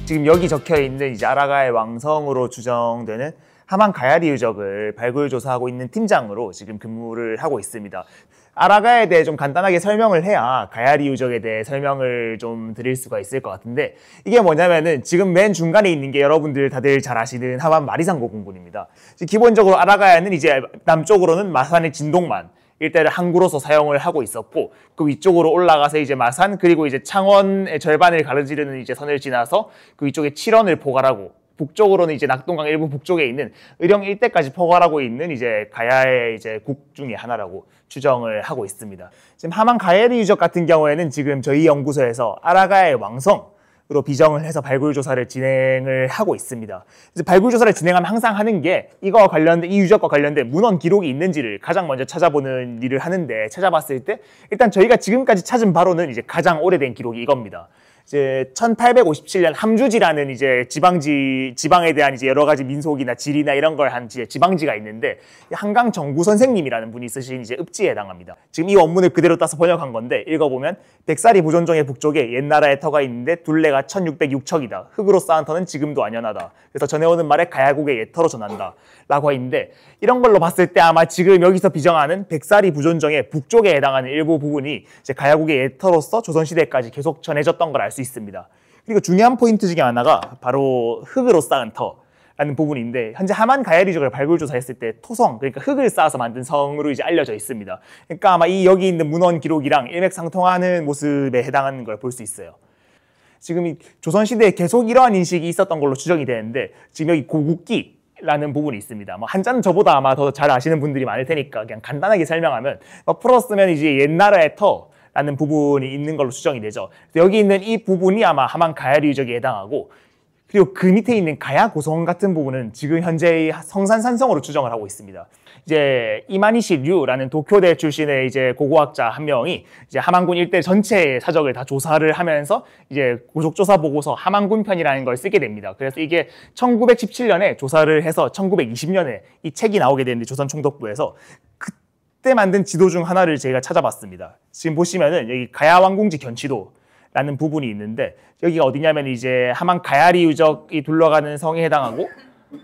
지금 여기 적혀 있는 이제 아라가의 왕성으로 추정되는 하만 가야리 유적을 발굴 조사하고 있는 팀장으로 지금 근무를 하고 있습니다. 아라가에 대해 좀 간단하게 설명을 해야 가야리 유적에 대해 설명을 좀 드릴 수가 있을 것 같은데, 이게 뭐냐면은 지금 맨 중간에 있는 게 여러분들 다들 잘 아시는 하만 마리산고 공군입니다. 기본적으로 아라가야는 이제 남쪽으로는 마산의 진동만 일대를 항구로서 사용을 하고 있었고, 그 위쪽으로 올라가서 이제 마산 그리고 이제 창원의 절반을 가로지르는 이제 선을 지나서 그 위쪽에 칠원을 포괄하고, 북쪽으로는 이제 낙동강 일부 북쪽에 있는 의령 일대까지 포괄하고 있는 이제 가야의 이제 국 중에 하나라고 추정을 하고 있습니다. 지금 하만 가야리 유적 같은 경우에는 지금 저희 연구소에서 아라가의 왕성으로 비정을 해서 발굴 조사를 진행을 하고 있습니다. 그래서 발굴 조사를 진행하면 항상 하는 게 이 유적과 관련된 문헌 기록이 있는지를 가장 먼저 찾아보는 일을 하는데, 찾아봤을 때 일단 저희가 지금까지 찾은 바로는 이제 가장 오래된 기록이 이겁니다. 이제 1857년 함주지라는 이제 지방에 대한 이제 여러 가지 민속이나 지리나 이런 걸 한 지방지가 있는데, 한강 정구 선생님이라는 분이 쓰신 이제 읍지에 해당합니다. 지금 이 원문을 그대로 따서 번역한 건데, 읽어보면 백사리 부존정의 북쪽에 옛나라의 터가 있는데 둘레가 1606척이다. 흙으로 쌓은 터는 지금도 안연하다. 그래서 전해오는 말에 가야국의 옛터로 전한다 라고 있는데, 이런 걸로 봤을 때 아마 지금 여기서 비정하는 백사리 부존정의 북쪽에 해당하는 일부 부분이 이제 가야국의 옛터로서 조선시대까지 계속 전해졌던 걸 알 수 있습니다. 그리고 중요한 포인트 중에 하나가 바로 흙으로 쌓은 터라는 부분인데, 현재 하만 가야리 유적을 발굴 조사했을 때 토성, 그러니까 흙을 쌓아서 만든 성으로 이제 알려져 있습니다. 그러니까 아마 여기 있는 문헌 기록이랑 일맥상통하는 모습에 해당하는 걸 볼 수 있어요. 지금 이 조선시대에 계속 이러한 인식이 있었던 걸로 추정이 되는데, 지금 여기 고국기 라는 부분이 있습니다. 한자는 저보다 아마 더 잘 아시는 분들이 많을 테니까 그냥 간단하게 설명하면, 풀었으면 이제 옛나라의 터라는 부분이 있는 걸로 추정이 되죠. 여기 있는 이 부분이 아마 하만 가야리 유적에 해당하고, 그리고 그 밑에 있는 가야 고성 같은 부분은 지금 현재의 성산산성으로 추정을 하고 있습니다. 이제 이마니시 류라는 도쿄대 출신의 이제 고고학자 한 명이 이제 하만군 일대 전체의 사적을 다 조사를 하면서 이제 고속조사 보고서 하만군 편이라는 걸 쓰게 됩니다. 그래서 이게 1917년에 조사를 해서 1920년에 이 책이 나오게 되는데, 조선총독부에서 그때 만든 지도 중 하나를 제가 찾아봤습니다. 지금 보시면은 여기 가야왕궁지 견치도라는 부분이 있는데, 여기가 어디냐면 이제 하만 가야리 유적이 둘러가는 성에 해당하고,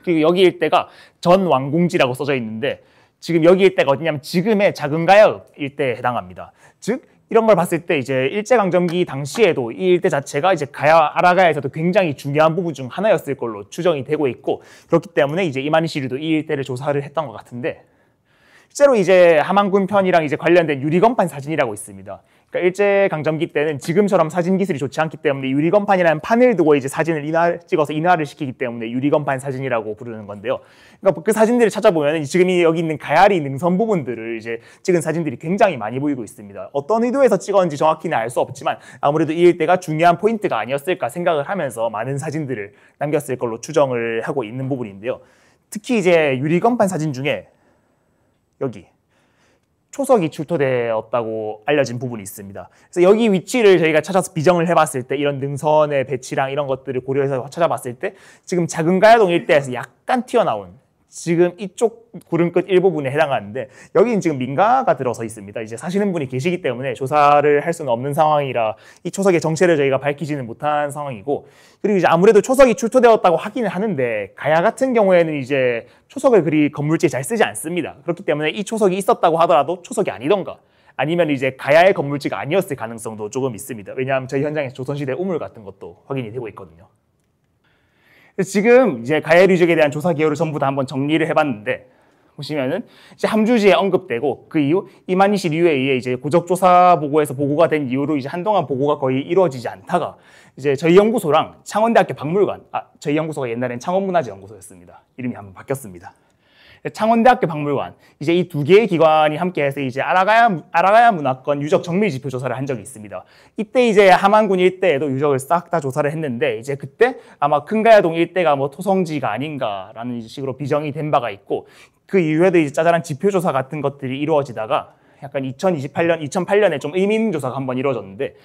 그리고 여기 일대가 전 왕궁지라고 써져 있는데, 지금 여기 일대가 어디냐면 지금의 작은 가야읍 일대에 해당합니다. 즉 이런 걸 봤을 때 이제 일제강점기 당시에도 이 일대 자체가 이제 아라가야에서도 굉장히 중요한 부분 중 하나였을 걸로 추정이 되고 있고, 그렇기 때문에 이제 이마니시류도 이 일대를 조사를 했던 것 같은데, 실제로 이제 하만군 편이랑 이제 관련된 유리건판 사진이라고 있습니다. 그러니까 일제강점기 때는 지금처럼 사진 기술이 좋지 않기 때문에 유리건판이라는 판을 두고 이제 사진을 찍어서 인화를 시키기 때문에 유리건판 사진이라고 부르는 건데요. 그러니까 그 사진들을 찾아보면 지금 여기 있는 가야리 능선 부분들을 이제 찍은 사진들이 굉장히 많이 보이고 있습니다. 어떤 의도에서 찍었는지 정확히는 알 수 없지만 아무래도 이 일대가 중요한 포인트가 아니었을까 생각을 하면서 많은 사진들을 남겼을 걸로 추정을 하고 있는 부분인데요. 특히 이제 유리건판 사진 중에 여기 초석이 출토되었다고 알려진 부분이 있습니다. 그래서 여기 위치를 저희가 찾아서 비정을 해봤을 때, 이런 능선의 배치랑 이런 것들을 고려해서 찾아봤을 때 지금 작은 가야동 일대에서 약간 튀어나온 지금 이쪽 구름끝 일부분에 해당하는데, 여기는 지금 민가가 들어서 있습니다. 이제 사시는 분이 계시기 때문에 조사를 할 수는 없는 상황이라 이 초석의 정체를 저희가 밝히지는 못한 상황이고, 그리고 이제 아무래도 초석이 출토되었다고 하기는 하는데, 가야 같은 경우에는 이제 초석을 그리 건물지에 잘 쓰지 않습니다. 그렇기 때문에 이 초석이 있었다고 하더라도 초석이 아니던가, 아니면 이제 가야의 건물지가 아니었을 가능성도 조금 있습니다. 왜냐하면 저희 현장에서 조선시대 우물 같은 것도 확인이 되고 있거든요. 지금 이제 가야리 유적에 대한 조사 기여를 전부 다 한번 정리를 해봤는데, 보시면은 이제 함주지에 언급되고, 그 이후 이마니시 류에 의해 이제 고적조사 보고에서 보고가 된 이후로 이제 한동안 보고가 거의 이루어지지 않다가 이제 저희 연구소랑 창원대학교 박물관, 저희 연구소가 옛날엔 창원문화재연구소였습니다. 이름이 한번 바뀌었습니다. 창원대학교 박물관, 이제 이 두 개의 기관이 함께해서 이제 아라가야 문화권 유적 정밀 지표 조사를 한 적이 있습니다. 이때 이제 하만군 일대에도 유적을 싹 다 조사를 했는데, 이제 그때 아마 큰가야동 일대가 뭐 토성지가 아닌가라는 식으로 비정이 된 바가 있고, 그 이후에도 이제 짜잘한 지표 조사 같은 것들이 이루어지다가 약간 2008년에 좀 의민 조사가 한번 이루어졌는데,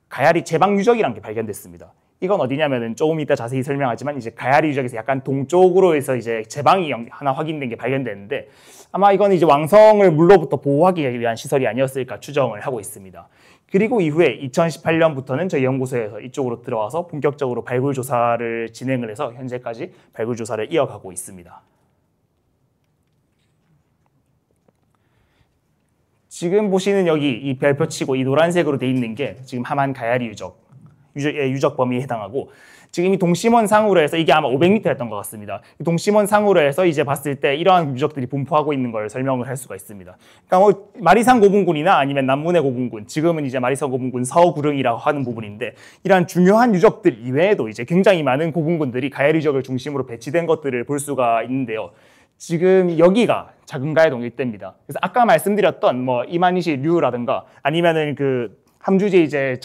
가야리 제방 유적이라는 게 발견됐습니다. 이건 어디냐면은 조금 이따 자세히 설명하지만 이제 가야리 유적에서 약간 동쪽으로 해서 이제 제방이 하나 확인된 게 발견됐는데 아마 이건 이제 왕성을 물로부터 보호하기 위한 시설이 아니었을까 추정을 하고 있습니다. 그리고 이후에 2018년부터는 저희 연구소에서 이쪽으로 들어와서 본격적으로 발굴 조사를 진행을 해서 현재까지 발굴 조사를 이어가고 있습니다. 지금 보시는 여기 이 별표치고 이 노란색으로 돼 있는 게 지금 하만 가야리 유적 범위에 해당하고 지금 이 동심원 상으로 해서 이게 아마 500m였던 것 같습니다. 동심원 상으로 해서 이제 봤을 때 이러한 유적들이 분포하고 있는 걸 설명을 할 수가 있습니다. 그러니까 뭐 마리산 고분군이나 아니면 남문의 고분군, 지금은 이제 마리산 고분군 서구릉이라고 하는 부분인데 이러한 중요한 유적들 이외에도 이제 굉장히 많은 고분군들이 가야리 유적을 중심으로 배치된 것들을 볼 수가 있는데요. 지금 여기가 작은 가야동 일대입니다. 그래서 아까 말씀드렸던 뭐 이만희시 류라든가 아니면은 그 함주제 이제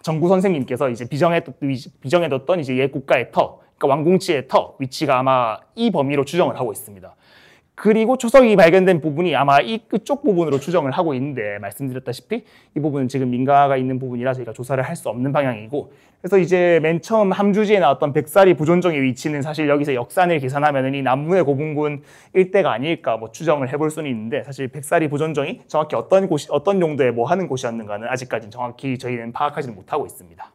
정구 선생님께서 이제 비정해뒀던 이제 옛 국가의 터, 그러니까 왕궁치의 터 위치가 아마 이 범위로 추정을 하고 있습니다. 그리고 초석이 발견된 부분이 아마 이 끝쪽 부분으로 추정을 하고 있는데 말씀드렸다시피 이 부분은 지금 민가가 있는 부분이라 저희가 조사를 할 수 없는 방향이고 그래서 이제 맨 처음 함주지에 나왔던 백사리 보존정의 위치는 사실 여기서 역산을 계산하면 이 남문의 고분군 일대가 아닐까 뭐 추정을 해볼 수는 있는데 사실 백사리 보존정이 정확히 어떤 용도에 뭐 하는 곳이었는가는 아직까지는 정확히 저희는 파악하지는 못하고 있습니다.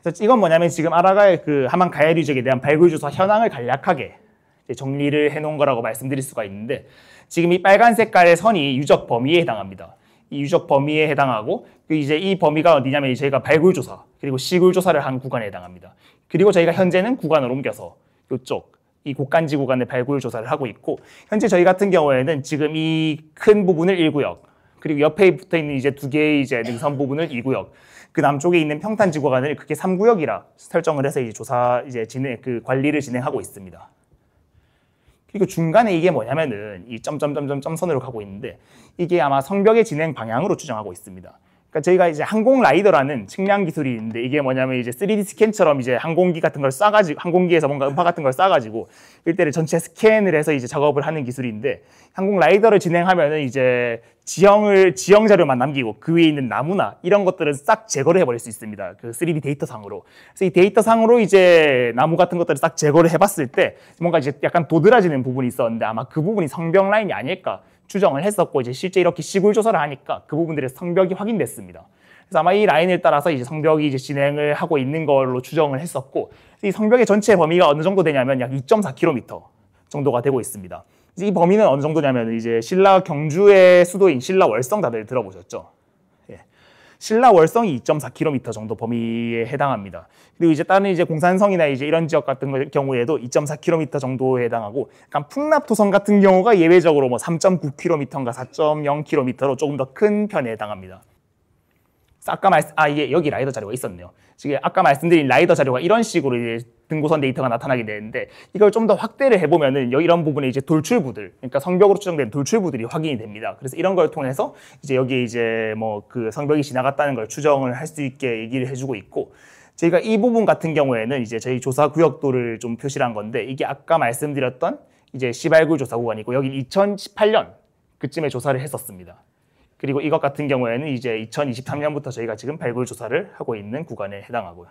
그래서 이건 뭐냐면 지금 아라가의 그 하만 가야리 유적에 대한 발굴 조사 현황을 간략하게 정리를 해놓은 거라고 말씀드릴 수가 있는데 지금 이 빨간 색깔의 선이 유적 범위에 해당합니다. 이 유적 범위에 해당하고 이제 이 범위가 어디냐면 저희가 발굴 조사 그리고 시굴 조사를 한 구간에 해당합니다. 그리고 저희가 현재는 구간을 옮겨서 이쪽 이 곡간지 구간의 발굴 조사를 하고 있고 현재 저희 같은 경우에는 지금 이 큰 부분을 1구역 그리고 옆에 붙어 있는 이제 두 개의 이제 능선 부분을 2구역 그 남쪽에 있는 평탄지 구간을 크게 3구역이라 설정을 해서 이제 조사 이제 관리를 진행하고 있습니다. 그리고 중간에 이게 뭐냐면은 이 점선으로 가고 있는데 이게 아마 성벽의 진행 방향으로 추정하고 있습니다. 그러니까 저희가 이제 항공 라이더라는 측량 기술이 있는데 이게 뭐냐면 이제 3D 스캔처럼 이제 항공기 같은 걸 쏴가지고 항공기에서 뭔가 음파 같은 걸 쏴가지고 일대를 전체 스캔을 해서 이제 작업을 하는 기술인데 항공 라이더를 진행하면은 이제 지형 자료만 남기고 그 위에 있는 나무나 이런 것들은 싹 제거를 해버릴 수 있습니다. 그 3D 데이터 상으로. 그래서 이 데이터 상으로 이제 나무 같은 것들을 싹 제거를 해봤을 때 뭔가 이제 약간 도드라지는 부분이 있었는데 아마 그 부분이 성벽 라인이 아닐까 추정을 했었고 이제 실제 이렇게 시굴 조사를 하니까 그 부분들의 성벽이 확인됐습니다. 그래서 아마 이 라인을 따라서 이제 성벽이 이제 진행을 하고 있는 걸로 추정을 했었고 이 성벽의 전체 범위가 어느 정도 되냐면 약 2.4km 정도가 되고 있습니다. 이 범위는 어느 정도냐면 이제 신라 경주의 수도인 신라 월성 다들 들어보셨죠? 예. 신라 월성이 2.4km 정도 범위에 해당합니다. 그리고 이제 다른 이제 공산성이나 이제 이런 지역 같은 경우에도 2.4km 정도에 해당하고, 약간 풍납토성 같은 경우가 예외적으로 뭐 3.9km인가 4.0km로 조금 더 큰 편에 해당합니다. 아까 이게 여기 라이더 자료가 있었네요. 지금 아까 말씀드린 라이더 자료가 이런 식으로 이제 등고선 데이터가 나타나게 되는데 이걸 좀 더 확대를 해보면은 이런 부분에 이제 돌출부들, 그러니까 성벽으로 추정된 돌출부들이 확인이 됩니다. 그래서 이런 걸 통해서 이제 여기에 이제 뭐 그 성벽이 지나갔다는 걸 추정을 할 수 있게 얘기를 해주고 있고, 저희가 이 부분 같은 경우에는 이제 저희 조사 구역도를 좀 표시를 한 건데 이게 아까 말씀드렸던 이제 시발굴 조사 구간이고 여기 2018년 그쯤에 조사를 했었습니다. 그리고 이것 같은 경우에는 이제 2023년부터 저희가 지금 발굴 조사를 하고 있는 구간에 해당하고요.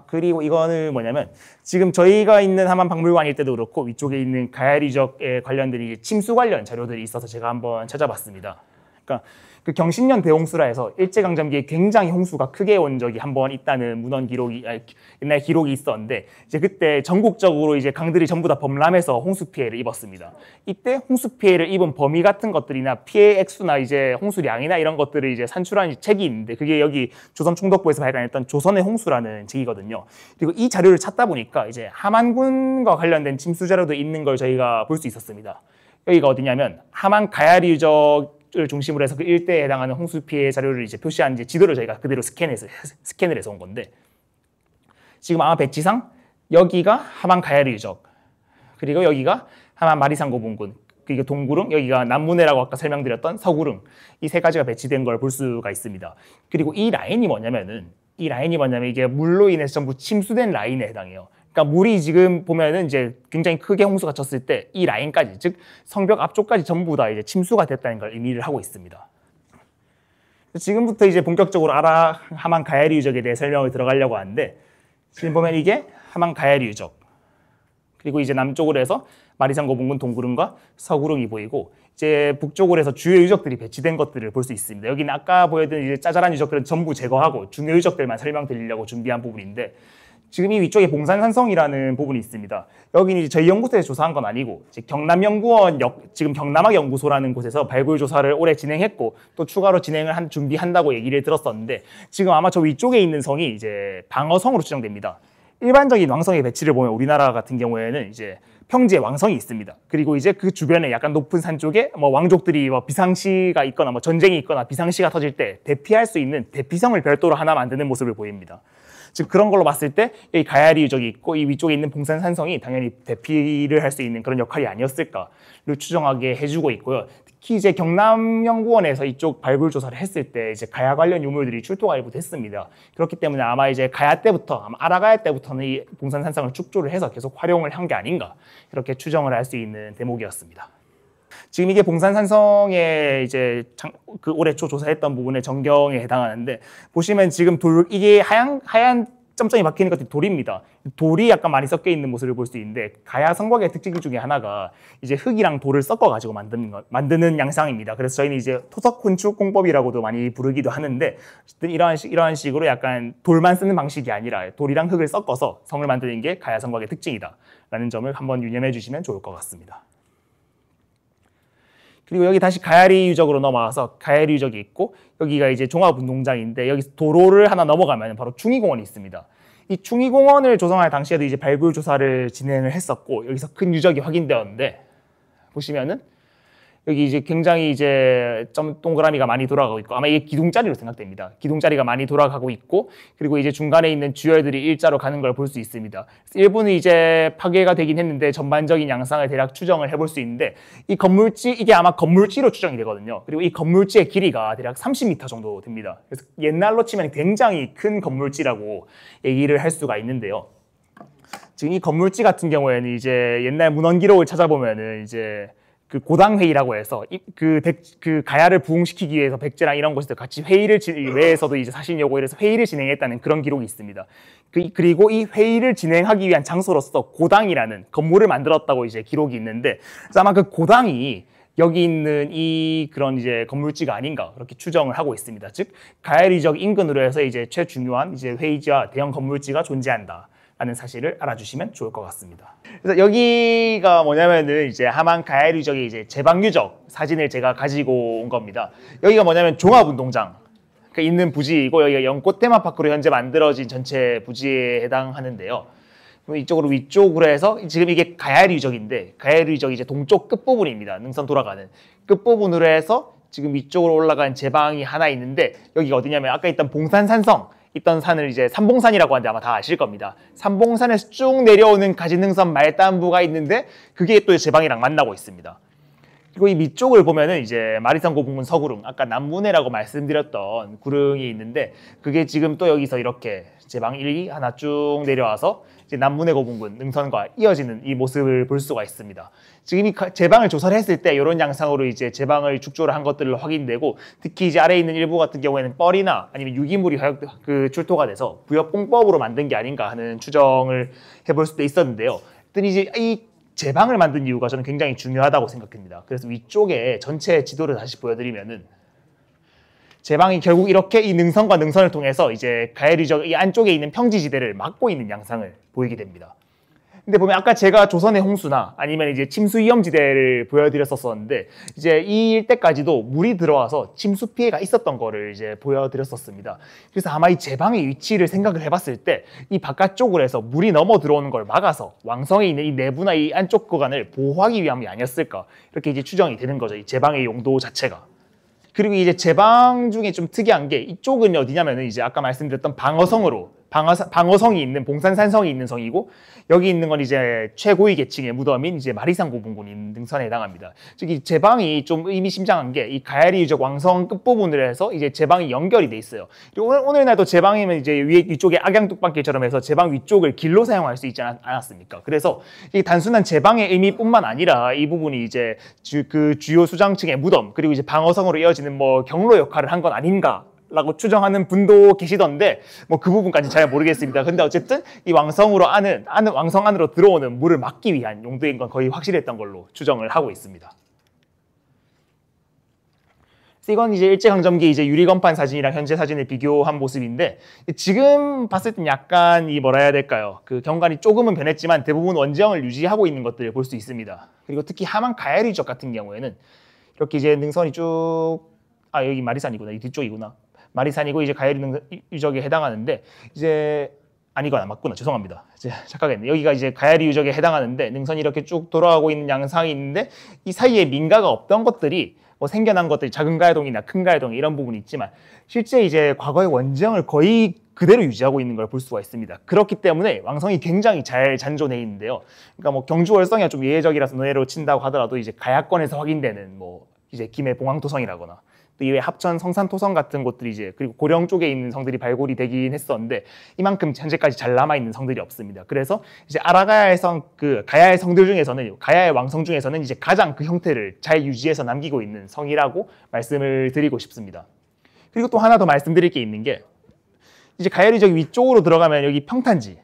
그리고 이거는 뭐냐면 지금 저희가 있는 하만박물관일 때도 그렇고 위쪽에 있는 가야리적에 관련된 침수 관련 자료들이 있어서 제가 한번 찾아봤습니다. 그러니까 그 경신년 대홍수라 해서 일제강점기에 굉장히 홍수가 크게 온 적이 한 번 있다는 문헌 기록이 옛날 기록이 있었는데 이제 그때 전국적으로 이제 강들이 전부 다 범람해서 홍수 피해를 입었습니다. 이때 홍수 피해를 입은 범위 같은 것들이나 피해 액수나 이제 홍수량이나 이런 것들을 이제 산출한 책이 있는데 그게 여기 조선총독부에서 발간했던 조선의 홍수라는 책이거든요. 그리고 이 자료를 찾다 보니까 이제 함안군과 관련된 침수 자료도 있는 걸 저희가 볼 수 있었습니다. 여기가 어디냐면 함안 가야리 유적 을 중심으로 해서 그 일대에 해당하는 홍수 피해 자료를 이제 표시한 이제 지도를 저희가 그대로 스캔을 해서 온 건데 지금 아마 배치상 여기가 하만 가야리 유적, 그리고 여기가 하만 마리산 고분군, 그리고 동구릉, 여기가 남문해라고 아까 설명드렸던 서구릉, 이 세 가지가 배치된 걸 볼 수가 있습니다. 그리고 이 라인이 뭐냐면 이게 물로 인해서 전부 침수된 라인에 해당해요. 그러니까 물이 지금 보면은 이제 굉장히 크게 홍수가 쳤을 때 이 라인까지, 즉 성벽 앞쪽까지 전부 다 이제 침수가 됐다는 걸 의미를 하고 있습니다. 지금부터 이제 본격적으로 하만 가야리 유적에 대해 설명을 들어가려고 하는데, 지금 보면 이게 하만 가야리 유적, 그리고 이제 남쪽으로 해서 마리산고분군 동구릉과 서구릉이 보이고, 이제 북쪽으로 해서 주요 유적들이 배치된 것들을 볼 수 있습니다. 여기는 아까 보여드린 이제 짜잘한 유적들은 전부 제거하고 중요 유적들만 설명드리려고 준비한 부분인데, 지금 이 위쪽에 봉산산성이라는 부분이 있습니다. 여기는 이제 저희 연구소에서 조사한 건 아니고 경남연구원 지금 경남학연구소라는 곳에서 발굴 조사를 올해 진행했고 또 추가로 준비한다고 얘기를 들었었는데, 지금 아마 저 위쪽에 있는 성이 이제 방어성으로 추정됩니다. 일반적인 왕성의 배치를 보면 우리나라 같은 경우에는 이제 평지에 왕성이 있습니다. 그리고 이제 그 주변에 약간 높은 산 쪽에 뭐 왕족들이 뭐 비상시가 있거나 뭐 전쟁이 있거나 비상시가 터질 때 대피할 수 있는 대피성을 별도로 하나 만드는 모습을 보입니다. 즉 그런 걸로 봤을 때 이 가야리 유적이 있고 이 위쪽에 있는 봉산산성이 당연히 대피를 할 수 있는 그런 역할이 아니었을까를 추정하게 해주고 있고요. 특히 이제 경남연구원에서 이쪽 발굴 조사를 했을 때 이제 가야 관련 유물들이 출토가 일부 됐습니다. 그렇기 때문에 아마 이제 가야 때부터, 아마 아라가야 때부터는 이 봉산산성을 축조를 해서 계속 활용을 한 게 아닌가, 이렇게 추정을 할 수 있는 대목이었습니다. 지금 이게 봉산산성에 이제 그 올해 초 조사했던 부분의 전경에 해당하는데, 보시면 지금 이게 하얀 점점이 박히는 것들이 돌입니다. 돌이 약간 많이 섞여 있는 모습을 볼 수 있는데, 가야 성곽의 특징 중에 하나가 이제 흙이랑 돌을 섞어가지고 만드는 양상입니다. 그래서 저희는 이제 토석 건축 공법이라고도 많이 부르기도 하는데, 어쨌든 이러한 식으로 약간 돌만 쓰는 방식이 아니라 돌이랑 흙을 섞어서 성을 만드는 게 가야 성곽의 특징이다라는 점을 한번 유념해 주시면 좋을 것 같습니다. 그리고 여기 다시 가야리 유적으로 넘어와서 가야리 유적이 있고, 여기가 이제 종합운동장인데 여기서 도로를 하나 넘어가면 바로 충의공원이 있습니다. 이 충의공원을 조성할 당시에도 이제 발굴 조사를 진행을 했었고 여기서 큰 유적이 확인되었는데, 보시면은 여기 이제 굉장히 이제 동그라미가 많이 돌아가고 있고, 아마 이게 기둥자리로 생각됩니다. 기둥자리가 많이 돌아가고 있고, 그리고 이제 중간에 있는 주열들이 일자로 가는 걸 볼 수 있습니다. 일부는 이제 파괴가 되긴 했는데 전반적인 양상을 대략 추정을 해볼 수 있는데, 이 건물지, 이게 아마 건물지로 추정이 되거든요. 그리고 이 건물지의 길이가 대략 30m 정도 됩니다. 그래서 옛날로 치면 굉장히 큰 건물지라고 얘기를 할 수가 있는데요. 지금 이 건물지 같은 경우에는 이제 옛날 문헌 기록을 찾아보면은 이제 그 고당회의라고 해서 그 가야를 부흥시키기 위해서 백제랑 이런 곳에서 같이 외에서도 이제 사신여고 이래서 회의를 진행했다는 그런 기록이 있습니다. 그리고 이 회의를 진행하기 위한 장소로서 고당이라는 건물을 만들었다고 이제 기록이 있는데, 그래서 아마 그 고당이 여기 있는 그런 이제 건물지가 아닌가 그렇게 추정을 하고 있습니다. 즉 가야리적 인근으로 해서 이제 최중요한 이제 회의지와 대형 건물지가 존재한다 라는 사실을 알아주시면 좋을 것 같습니다. 그래서 여기가 뭐냐면은 이제 하만 가야리 유적의 이제 제방 유적 사진을 제가 가지고 온 겁니다. 여기가 뭐냐면 종합운동장 있는 부지이고, 여기가 연꽃 테마파크로 현재 만들어진 전체 부지에 해당하는데요. 이쪽으로 위쪽으로 해서 지금 이게 가야리 유적인데, 가야리 유적이 이제 동쪽 끝부분입니다. 능선 돌아가는 끝부분으로 해서 지금 위쪽으로 올라간 제방이 하나 있는데, 여기가 어디냐면 아까 있던 봉산산성 있던 산을 이제 삼봉산이라고 하는데 아마 다 아실 겁니다. 삼봉산에서 쭉 내려오는 가지능선 말단부가 있는데 그게 또 제방이랑 만나고 있습니다. 그리고 이 밑쪽을 보면은 이제 마리산 고분군 서구릉, 아까 남문해라고 말씀드렸던 구릉이 있는데, 그게 지금 또 여기서 이렇게 제방 1이 하나 쭉 내려와서 이제 남문해 고분군 능선과 이어지는 이 모습을 볼 수가 있습니다. 지금 이 제방을 조사를 했을 때 이런 양상으로 이제 제방을 축조를 한 것들로 확인되고, 특히 이제 아래에 있는 일부 같은 경우에는 뻘이나 아니면 유기물이 출토가 돼서 부엽공법으로 만든 게 아닌가 하는 추정을 해볼 수도 있었는데요. 이제 이 제방을 만든 이유가 저는 굉장히 중요하다고 생각합니다. 그래서 위쪽에 전체 지도를 다시 보여드리면은, 제방이 결국 이렇게 이 능선과 능선을 통해서 이제 가야리적 이 안쪽에 있는 평지지대를 막고 있는 양상을 보이게 됩니다. 근데 보면 아까 제가 조선의 홍수나 아니면 이제 침수 위험지대를 보여드렸었는데, 이제 이 일대까지도 물이 들어와서 침수 피해가 있었던 거를 이제 보여드렸었습니다. 그래서 아마 이 제방의 위치를 생각을 해봤을 때 이 바깥쪽으로 해서 물이 넘어 들어오는 걸 막아서 왕성에 있는 이 내부나 이 안쪽 구간을 보호하기 위함이 아니었을까, 이렇게 이제 추정이 되는 거죠. 이 제방의 용도 자체가. 그리고 이제 제방 중에 좀 특이한 게, 이쪽은 어디냐면은 이제 아까 말씀드렸던 방어성이 있는 봉산산성이 있는 성이고, 여기 있는 건 이제 최고위 계층의 무덤인 이제 마리산 고분군 능선에 해당합니다. 즉 이 제방이 좀 의미심장한 게, 이 가야리 유적 왕성 끝부분을 해서 이제 제방이 연결이 돼 있어요. 그리고 오늘날도 제방이면 이제 위쪽에 악양뚝방길처럼 해서 제방 위쪽을 길로 사용할 수 있지 않았습니까? 그래서 이 단순한 제방의 의미뿐만 아니라 이 부분이 이제 그 주요 수장층의 무덤, 그리고 이제 방어성으로 이어지는 뭐 경로 역할을 한 건 아닌가 라고 추정하는 분도 계시던데 뭐 그 부분까지 잘 모르겠습니다. 근데 어쨌든 이 왕성 안으로 들어오는 물을 막기 위한 용도인 건 거의 확실했던 걸로 추정을 하고 있습니다. 이건 이제 일제강점기 이제 유리건판 사진이랑 현재 사진을 비교한 모습인데 지금 봤을 땐 약간 이 뭐라 해야 될까요? 그 경관이 조금은 변했지만 대부분 원지형을 유지하고 있는 것들을 볼 수 있습니다. 그리고 특히 하만 가야리 유적 같은 경우에는 이렇게 이제 능선이 쭉 여기 마리산이구나. 이 뒤쪽이구나. 마리산이고 이제 가야리 유적에 해당하는데 이제 아니거나 맞구나. 죄송합니다. 이제 착각했네. 여기가 이제 가야리 유적에 해당하는데 능선이 이렇게 쭉 돌아가고 있는 양상이 있는데 이 사이에 민가가 없던 것들이 뭐 생겨난 것들이 작은 가야동이나 큰 가야동 이런 부분이 있지만 실제 이제 과거의 원지형을 거의 그대로 유지하고 있는 걸 볼 수가 있습니다. 그렇기 때문에 왕성이 굉장히 잘 잔존해 있는데요. 그러니까 뭐 경주 월성이 좀 예외적이라서 논외로 친다고 하더라도 이제 가야권에서 확인되는 뭐 이제 김해 봉황토성이라거나 또 이외에 합천 성산토성 같은 곳들이 이제 그리고 고령 쪽에 있는 성들이 발굴이 되긴 했었는데 이만큼 현재까지 잘 남아 있는 성들이 없습니다. 그래서 이제 아라가야의 가야의 성들 중에서는 가야의 왕성 중에서는 이제 가장 그 형태를 잘 유지해서 남기고 있는 성이라고 말씀을 드리고 싶습니다. 그리고 또 하나 더 말씀드릴 게 있는 게 이제 가야리 저기 위쪽으로 들어가면 여기 평탄지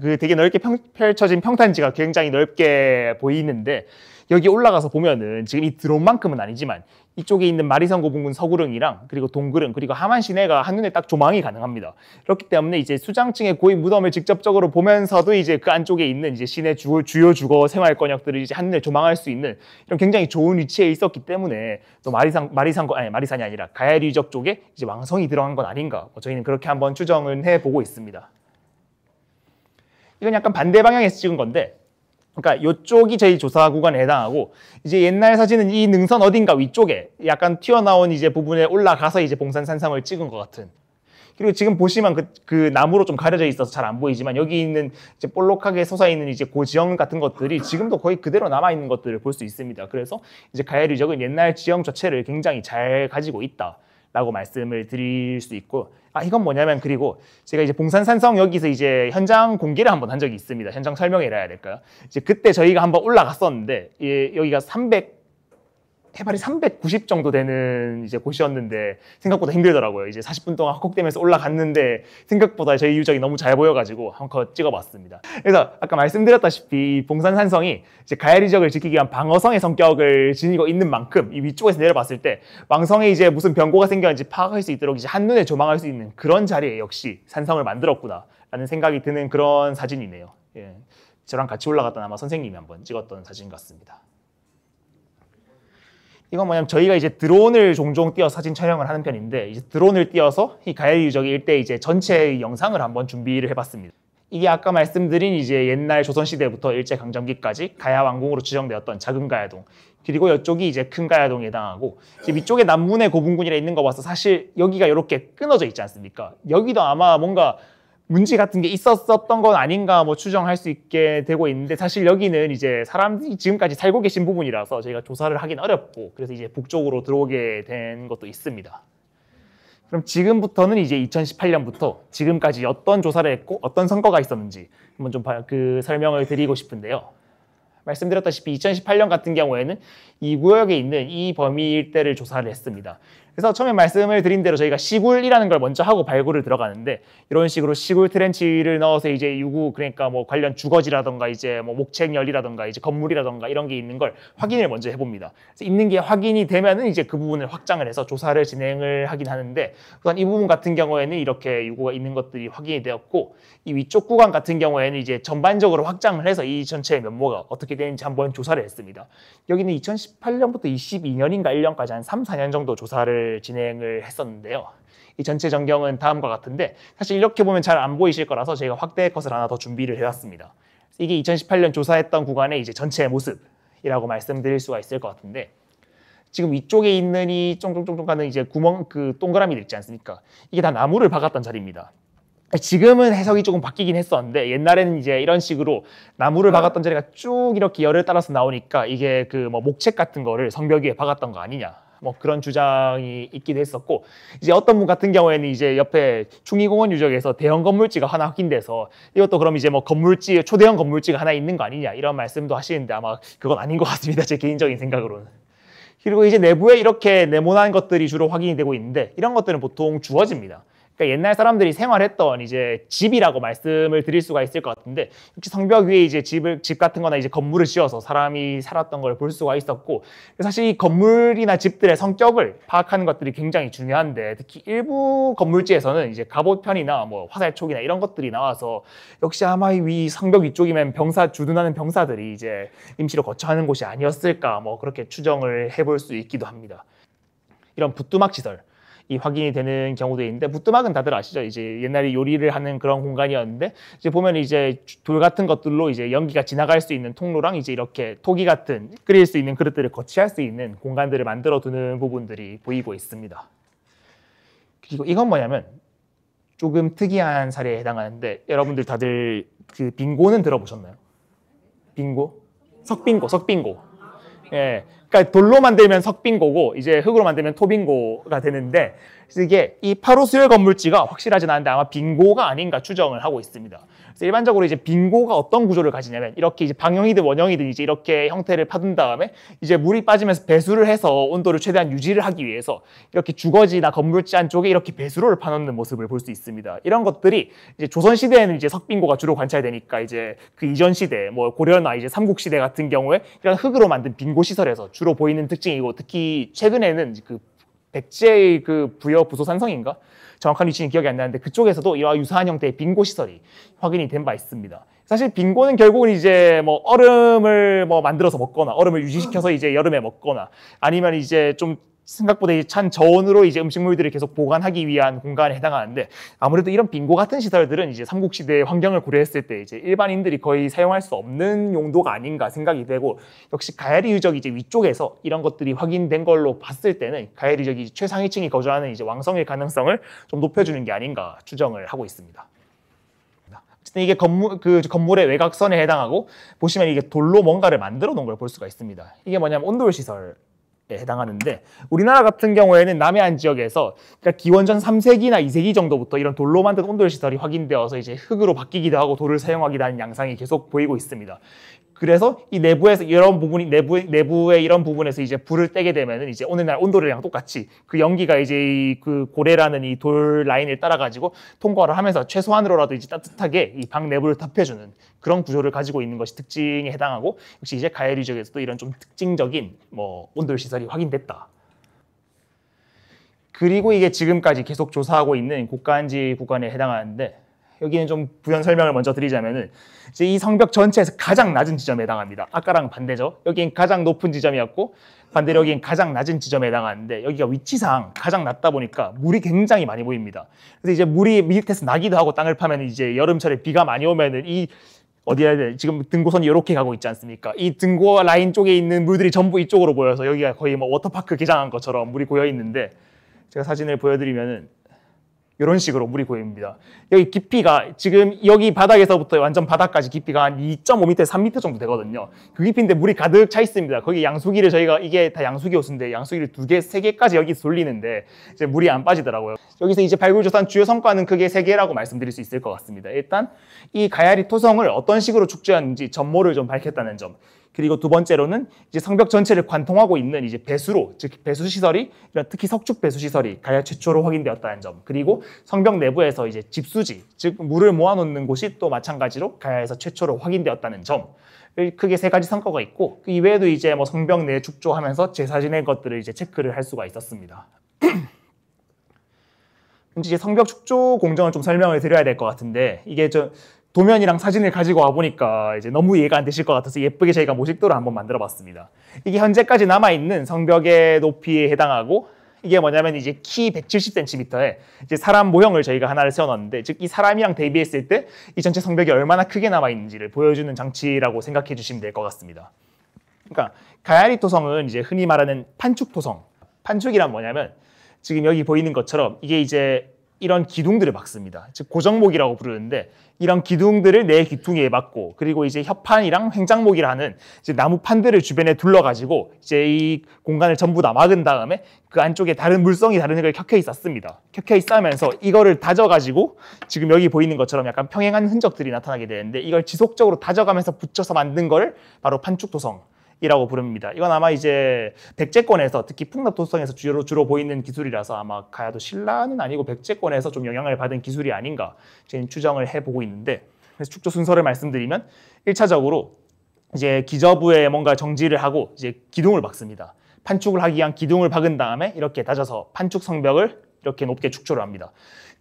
그 되게 넓게 펼쳐진 평탄지가 굉장히 넓게 보이는데 여기 올라가서 보면은 지금 이 드론만큼은 아니지만 이쪽에 있는 마리산 고분군 서구릉이랑 그리고 동구릉 그리고 하만 시내가 한눈에 딱 조망이 가능합니다. 그렇기 때문에 이제 수장층의 고위 무덤을 직접적으로 보면서도 이제 그 안쪽에 있는 이제 시내 주요 주거 생활 권역들을 이제 한눈에 조망할 수 있는 이런 굉장히 좋은 위치에 있었기 때문에 또 마리산이 아니라 가야리 유적 쪽에 이제 왕성이 들어간 건 아닌가 저희는 그렇게 한번 추정을 해보고 있습니다. 이건 약간 반대 방향에서 찍은 건데 그러니까 이쪽이 저희 조사 구간에 해당하고 이제 옛날 사진은 이 능선 어딘가 위쪽에 약간 튀어나온 이제 부분에 올라가서 이제 봉산 산성을 찍은 것 같은. 그리고 지금 보시면 그 나무로 좀 가려져 있어서 잘 안 보이지만 여기 있는 이제 볼록하게 솟아 있는 이제 고지형 같은 것들이 지금도 거의 그대로 남아 있는 것들을 볼 수 있습니다. 그래서 이제 가야리 유적은 옛날 지형 자체를 굉장히 잘 가지고 있다라고 말씀을 드릴 수 있고. 이건 뭐냐면 그리고 제가 이제 봉산산성 여기서 이제 현장 공개를 한번 한 적이 있습니다. 현장 설명회라 해야 될까요? 이제 그때 저희가 한번 올라갔었는데 여기가 해발이 390 정도 되는 이제 곳이었는데 생각보다 힘들더라고요. 이제 40분 동안 헉헉대면서 올라갔는데 생각보다 저희 유적이 너무 잘 보여가지고 한번 찍어봤습니다. 그래서 아까 말씀드렸다시피 봉산산성이 이제 가야리 유적을 지키기 위한 방어성의 성격을 지니고 있는 만큼 이 위쪽에서 내려봤을 때 왕성에 이제 무슨 변고가 생겼는지 파악할 수 있도록 이제 한눈에 조망할 수 있는 그런 자리에 역시 산성을 만들었구나라는 생각이 드는 그런 사진이네요. 예, 저랑 같이 올라갔던 아마 선생님이 한번 찍었던 사진 같습니다. 이건 뭐냐면 저희가 이제 드론을 종종 띄어 사진 촬영을 하는 편인데 이제 드론을 띄어서 이 가야리 유적의 일대 이제 전체 영상을 한번 준비를 해봤습니다. 이게 아까 말씀드린 이제 옛날 조선시대부터 일제강점기까지 가야왕궁으로 추정되었던 작은 가야동 그리고 이쪽이 이제 큰 가야동에 해당하고 이제 위쪽에 남문의 고분군이라 있는 거 봐서 사실 여기가 이렇게 끊어져 있지 않습니까? 여기도 아마 뭔가 문제 같은 게 있었던 건 아닌가 뭐 추정할 수 있게 되고 있는데 사실 여기는 이제 사람들이 지금까지 살고 계신 부분이라서 저희가 조사를 하긴 어렵고 그래서 이제 북쪽으로 들어오게 된 것도 있습니다. 그럼 지금부터는 이제 2018년부터 지금까지 어떤 조사를 했고 어떤 선거가 있었는지 한번 좀 설명을 드리고 싶은데요. 말씀드렸다시피 2018년 같은 경우에는 이 구역에 있는 이 범위 일대를 조사를 했습니다. 그래서 처음에 말씀을 드린 대로 저희가 시굴이라는 걸 먼저 하고 발굴을 들어가는데 이런 식으로 시굴 트렌치를 넣어서 이제 유구 그러니까 뭐 관련 주거지라던가 이제 뭐 목책열이라던가 이제 건물이라던가 이런 게 있는 걸 확인을 먼저 해봅니다. 그래서 있는 게 확인이 되면은 이제 그 부분을 확장을 해서 조사를 진행을 하긴 하는데 우선 이 부분 같은 경우에는 이렇게 유구가 있는 것들이 확인이 되었고 이 위쪽 구간 같은 경우에는 이제 전반적으로 확장을 해서 이 전체의 면모가 어떻게 되는지 한번 조사를 했습니다. 여기는 2018년부터 22년인가 1년까지 한 3, 4년 정도 조사를 진행을 했었는데요. 이 전체 전경은 다음과 같은데 사실 이렇게 보면 잘 안 보이실 거라서 저희가 확대 컷을 하나 더 준비를 해왔습니다. 이게 2018년 조사했던 구간의 이제 전체 모습이라고 말씀드릴 수가 있을 것 같은데 지금 위쪽에 있는 이 쫑쫑쫑쫑 가는 이제 구멍 동그라미들 있지 않습니까? 이게 다 나무를 박았던 자리입니다. 지금은 해석이 조금 바뀌긴 했었는데 옛날에는 이제 이런 식으로 나무를 박았던 자리가 쭉 이렇게 열을 따라서 나오니까 이게 뭐 목책 같은 거를 성벽 위에 박았던 거 아니냐. 뭐 그런 주장이 있기도 했었고 이제 어떤 분 같은 경우에는 이제 옆에 충의공원 유적에서 대형 건물지가 하나 확인돼서 이것도 그럼 이제 뭐 건물지 초대형 건물지가 하나 있는 거 아니냐 이런 말씀도 하시는데 아마 그건 아닌 것 같습니다. 제 개인적인 생각으로는. 그리고 이제 내부에 이렇게 네모난 것들이 주로 확인이 되고 있는데 이런 것들은 보통 주어집니다. 그러니까 옛날 사람들이 생활했던 이제 집이라고 말씀을 드릴 수가 있을 것 같은데 역시 성벽 위에 이제 집 같은 거나 이제 건물을 지어서 사람이 살았던 걸 볼 수가 있었고 사실 이 건물이나 집들의 성격을 파악하는 것들이 굉장히 중요한데 특히 일부 건물지에서는 이제 갑옷편이나 뭐 화살촉이나 이런 것들이 나와서 역시 아마 이 성벽 위쪽이면 주둔하는 병사들이 이제 임시로 거처하는 곳이 아니었을까 뭐 그렇게 추정을 해볼 수 있기도 합니다. 이런 부뚜막 시설 이 확인이 되는 경우도 있는데 부뚜막은 다들 아시죠? 이제 옛날에 요리를 하는 그런 공간이었는데 이제 보면 이제 돌 같은 것들로 이제 연기가 지나갈 수 있는 통로랑 이제 이렇게 토기 같은 끓일 수 있는 그릇들을 거치할 수 있는 공간들을 만들어 두는 부분들이 보이고 있습니다. 그리고 이건 뭐냐면 조금 특이한 사례에 해당하는데 여러분들 다들 그 빙고는 들어보셨나요? 빙고? 석빙고. 예. 그러니까 돌로 만들면 석빙고고 이제 흙으로 만들면 토빙고가 되는데 이게 이 파로수열 건물지가 확실하진 않은데 아마 빙고가 아닌가 추정을 하고 있습니다. 그래서 일반적으로 이제 빙고가 어떤 구조를 가지냐면 이렇게 이제 방형이든 원형이든 이제 이렇게 형태를 파둔 다음에 이제 물이 빠지면서 배수를 해서 온도를 최대한 유지를 하기 위해서 이렇게 주거지나 건물지 안쪽에 이렇게 배수로를 파놓는 모습을 볼 수 있습니다. 이런 것들이 이제 조선 시대에는 이제 석빙고가 주로 관찰되니까 이제 그 이전 시대 뭐 고려나 이제 삼국시대 같은 경우에 이런 흙으로 만든 빙고 시설에서 주로 보이는 특징이고 특히 최근에는 그 백제의 그 부여 부소산성인가? 정확한 위치는 기억이 안 나는데 그쪽에서도 이와 유사한 형태의 빙고 시설이 확인이 된 바 있습니다. 사실 빙고는 결국은 이제 뭐 얼음을 뭐 만들어서 먹거나 얼음을 유지시켜서 이제 여름에 먹거나 아니면 이제 좀 생각보다 찬 저온으로 이제 음식물들을 계속 보관하기 위한 공간에 해당하는데 아무래도 이런 빙고 같은 시설들은 이제 삼국시대의 환경을 고려했을 때 이제 일반인들이 거의 사용할 수 없는 용도가 아닌가 생각이 되고 역시 가야리 유적이 이제 위쪽에서 이런 것들이 확인된 걸로 봤을 때는 가야리 유적이 최상위층이 거주하는 이제 왕성일 가능성을 좀 높여주는 게 아닌가 추정을 하고 있습니다. 어쨌든 이게 건물의 외곽선에 해당하고 보시면 이게 돌로 뭔가를 만들어 놓은 걸 볼 수가 있습니다. 이게 뭐냐면 온돌 시설. 해당하는데 우리나라 같은 경우에는 남해안 지역에서 그러니까 기원전 3세기나 2세기 정도부터 이런 돌로 만든 온돌 시설이 확인되어서 이제 흙으로 바뀌기도 하고 돌을 사용하기도 하는 양상이 계속 보이고 있습니다. 그래서 이 내부에서 이런 부분이 내부의 이런 부분에서 이제 불을 떼게 되면은 이제 오늘날 온돌이랑 똑같이 그 연기가 이제 그 고래라는 이 돌 라인을 따라 가지고 통과를 하면서 최소한으로라도 이제 따뜻하게 이 방 내부를 답해주는 그런 구조를 가지고 있는 것이 특징에 해당하고 역시 이제 가야리 지역에서도 이런 좀 특징적인 뭐 온돌 시설이 확인됐다. 그리고 이게 지금까지 계속 조사하고 있는 곡간지 구간에 해당하는데 여기는 좀 부연 설명을 먼저 드리자면은 이제 이 성벽 전체에서 가장 낮은 지점에 해당합니다. 아까랑 반대죠. 여긴 가장 높은 지점이었고 반대로 여긴 가장 낮은 지점에 해당하는데 여기가 위치상 가장 낮다 보니까 물이 굉장히 많이 보입니다. 그래서 이제 물이 밑에서 나기도 하고 땅을 파면 이제 여름철에 비가 많이 오면은 이 어디야 돼? 지금 등고선이 이렇게 가고 있지 않습니까? 이 등고 라인 쪽에 있는 물들이 전부 이쪽으로 보여서 여기가 거의 뭐 워터파크 개장한 것처럼 물이 고여 있는데 제가 사진을 보여드리면은 이런 식으로 물이 고입니다. 여기 깊이가 지금 여기 바닥에서부터 완전 바닥까지 깊이가 한 2.5m, 3m 정도 되거든요. 그 깊이인데 물이 가득 차 있습니다. 거기 양수기를 저희가 이게 다 양수기 호수인데 양수기를 2개, 3개까지 여기 돌리는데 이제 물이 안 빠지더라고요. 여기서 이제 발굴조사한 주요 성과는 크게 3개라고 말씀드릴 수 있을 것 같습니다. 일단 이 가야리 토성을 어떤 식으로 축조했는지 전모를 좀 밝혔다는 점. 그리고 두 번째로는 이제 성벽 전체를 관통하고 있는 이제 배수로, 즉 배수 시설이 특히 석축 배수 시설이 가야 최초로 확인되었다는 점. 그리고 성벽 내부에서 이제 집수지, 즉 물을 모아놓는 곳이 또 마찬가지로 가야에서 최초로 확인되었다는 점. 크게 3가지 성과가 있고 그 이외에도 이제 뭐 성벽 내 축조하면서 제사 지낸 것들을 이제 체크를 할 수가 있었습니다. 이제 성벽 축조 공정을 좀 설명을 드려야 될 것 같은데 이게 도면이랑 사진을 가지고 와보니까 이제 너무 이해가 안 되실 것 같아서 예쁘게 저희가 모식도를 한번 만들어봤습니다. 이게 현재까지 남아있는 성벽의 높이에 해당하고 이게 뭐냐면 이제 키 170cm에 이제 사람 모형을 저희가 하나를 세워놨는데 즉 이 사람이랑 대비했을 때 이 전체 성벽이 얼마나 크게 남아있는지를 보여주는 장치라고 생각해 주시면 될 것 같습니다. 그러니까 가야리 토성은 이제 흔히 말하는 판축 토성. 판축이란 뭐냐면 지금 여기 보이는 것처럼 이게 이제 이런 기둥들을 막습니다. 즉 고정목이라고 부르는데 이런 기둥들을 네 귀퉁이에 막고 그리고 이제 협판이랑 횡장목이라는 이제 나무판들을 주변에 둘러가지고 이제 이 공간을 전부 다 막은 다음에 그 안쪽에 다른 물성이 다른 흙을 켜켜이 쌓습니다. 켜켜이 쌓으면서 이거를 다져가지고 지금 여기 보이는 것처럼 약간 평행한 흔적들이 나타나게 되는데 이걸 지속적으로 다져가면서 붙여서 만든 걸 바로 판축토성 이라고 부릅니다. 이건 아마 이제 백제권에서 특히 풍납도성에서 주로 보이는 기술이라서 아마 가야도 신라는 아니고 백제권에서 좀 영향을 받은 기술이 아닌가 저는 추정을 해보고 있는데, 그래서 축조 순서를 말씀드리면 1차적으로 이제 기저부에 뭔가 정지를 하고 이제 기둥을 박습니다. 판축을 하기 위한 기둥을 박은 다음에 이렇게 다져서 판축 성벽을 이렇게 높게 축조를 합니다.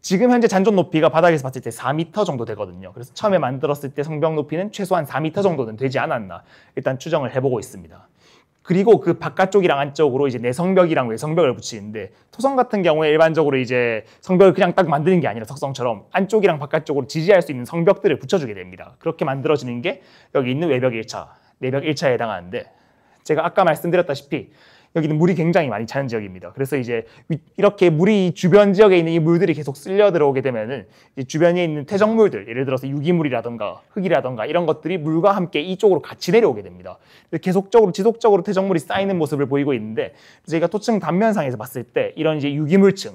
지금 현재 잔존 높이가 바닥에서 봤을 때 4m 정도 되거든요. 그래서 처음에 만들었을 때 성벽 높이는 최소한 4m 정도는 되지 않았나 일단 추정을 해보고 있습니다. 그리고 그 바깥쪽이랑 안쪽으로 이제 내성벽이랑 외성벽을 붙이는데, 토성 같은 경우에 일반적으로 이제 성벽을 그냥 딱 만드는 게 아니라 석성처럼 안쪽이랑 바깥쪽으로 지지할 수 있는 성벽들을 붙여주게 됩니다. 그렇게 만들어지는 게 여기 있는 외벽 1차, 내벽 1차에 해당하는데, 제가 아까 말씀드렸다시피 여기는 물이 굉장히 많이 차는 지역입니다. 그래서 이제 이렇게 물이 주변 지역에 있는 이 물들이 계속 쓸려 들어오게 되면은 주변에 있는 태적물들, 예를 들어서 유기물이라던가 흙이라던가 이런 것들이 물과 함께 이쪽으로 같이 내려오게 됩니다. 계속적으로 지속적으로 태적물이 쌓이는 모습을 보이고 있는데, 저희가 토층 단면상에서 봤을 때 이런 이제 유기물층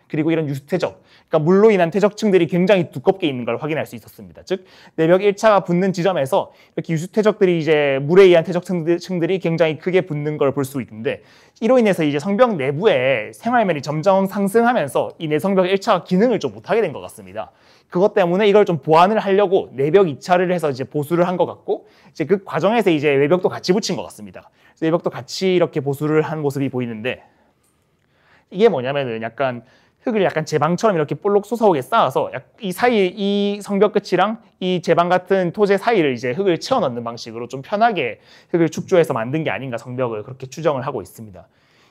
그리고 이런 유수태적, 그러니까 물로 인한 퇴적층들이 굉장히 두껍게 있는 걸 확인할 수 있었습니다. 즉 내벽 1차가 붙는 지점에서 이렇게 유수퇴적들이 이제 물에 의한 퇴적층들이 굉장히 크게 붙는 걸 볼 수 있는데, 이로 인해서 이제 성벽 내부의 생활면이 점점 상승하면서 이 내성벽 1차가 기능을 좀 못하게 된 것 같습니다. 그것 때문에 이걸 좀 보완을 하려고 내벽 2차를 해서 이제 보수를 한 것 같고, 이제 그 과정에서 이제 외벽도 같이 붙인 것 같습니다. 외벽도 같이 이렇게 보수를 한 모습이 보이는데, 이게 뭐냐면은 약간 흙을 약간 제방처럼 이렇게 볼록 솟아오게 쌓아서 이 사이, 이 성벽 끝이랑 이 제방 같은 토재 사이를 이제 흙을 채워 넣는 방식으로 좀 편하게 흙을 축조해서 만든 게 아닌가, 성벽을 그렇게 추정을 하고 있습니다.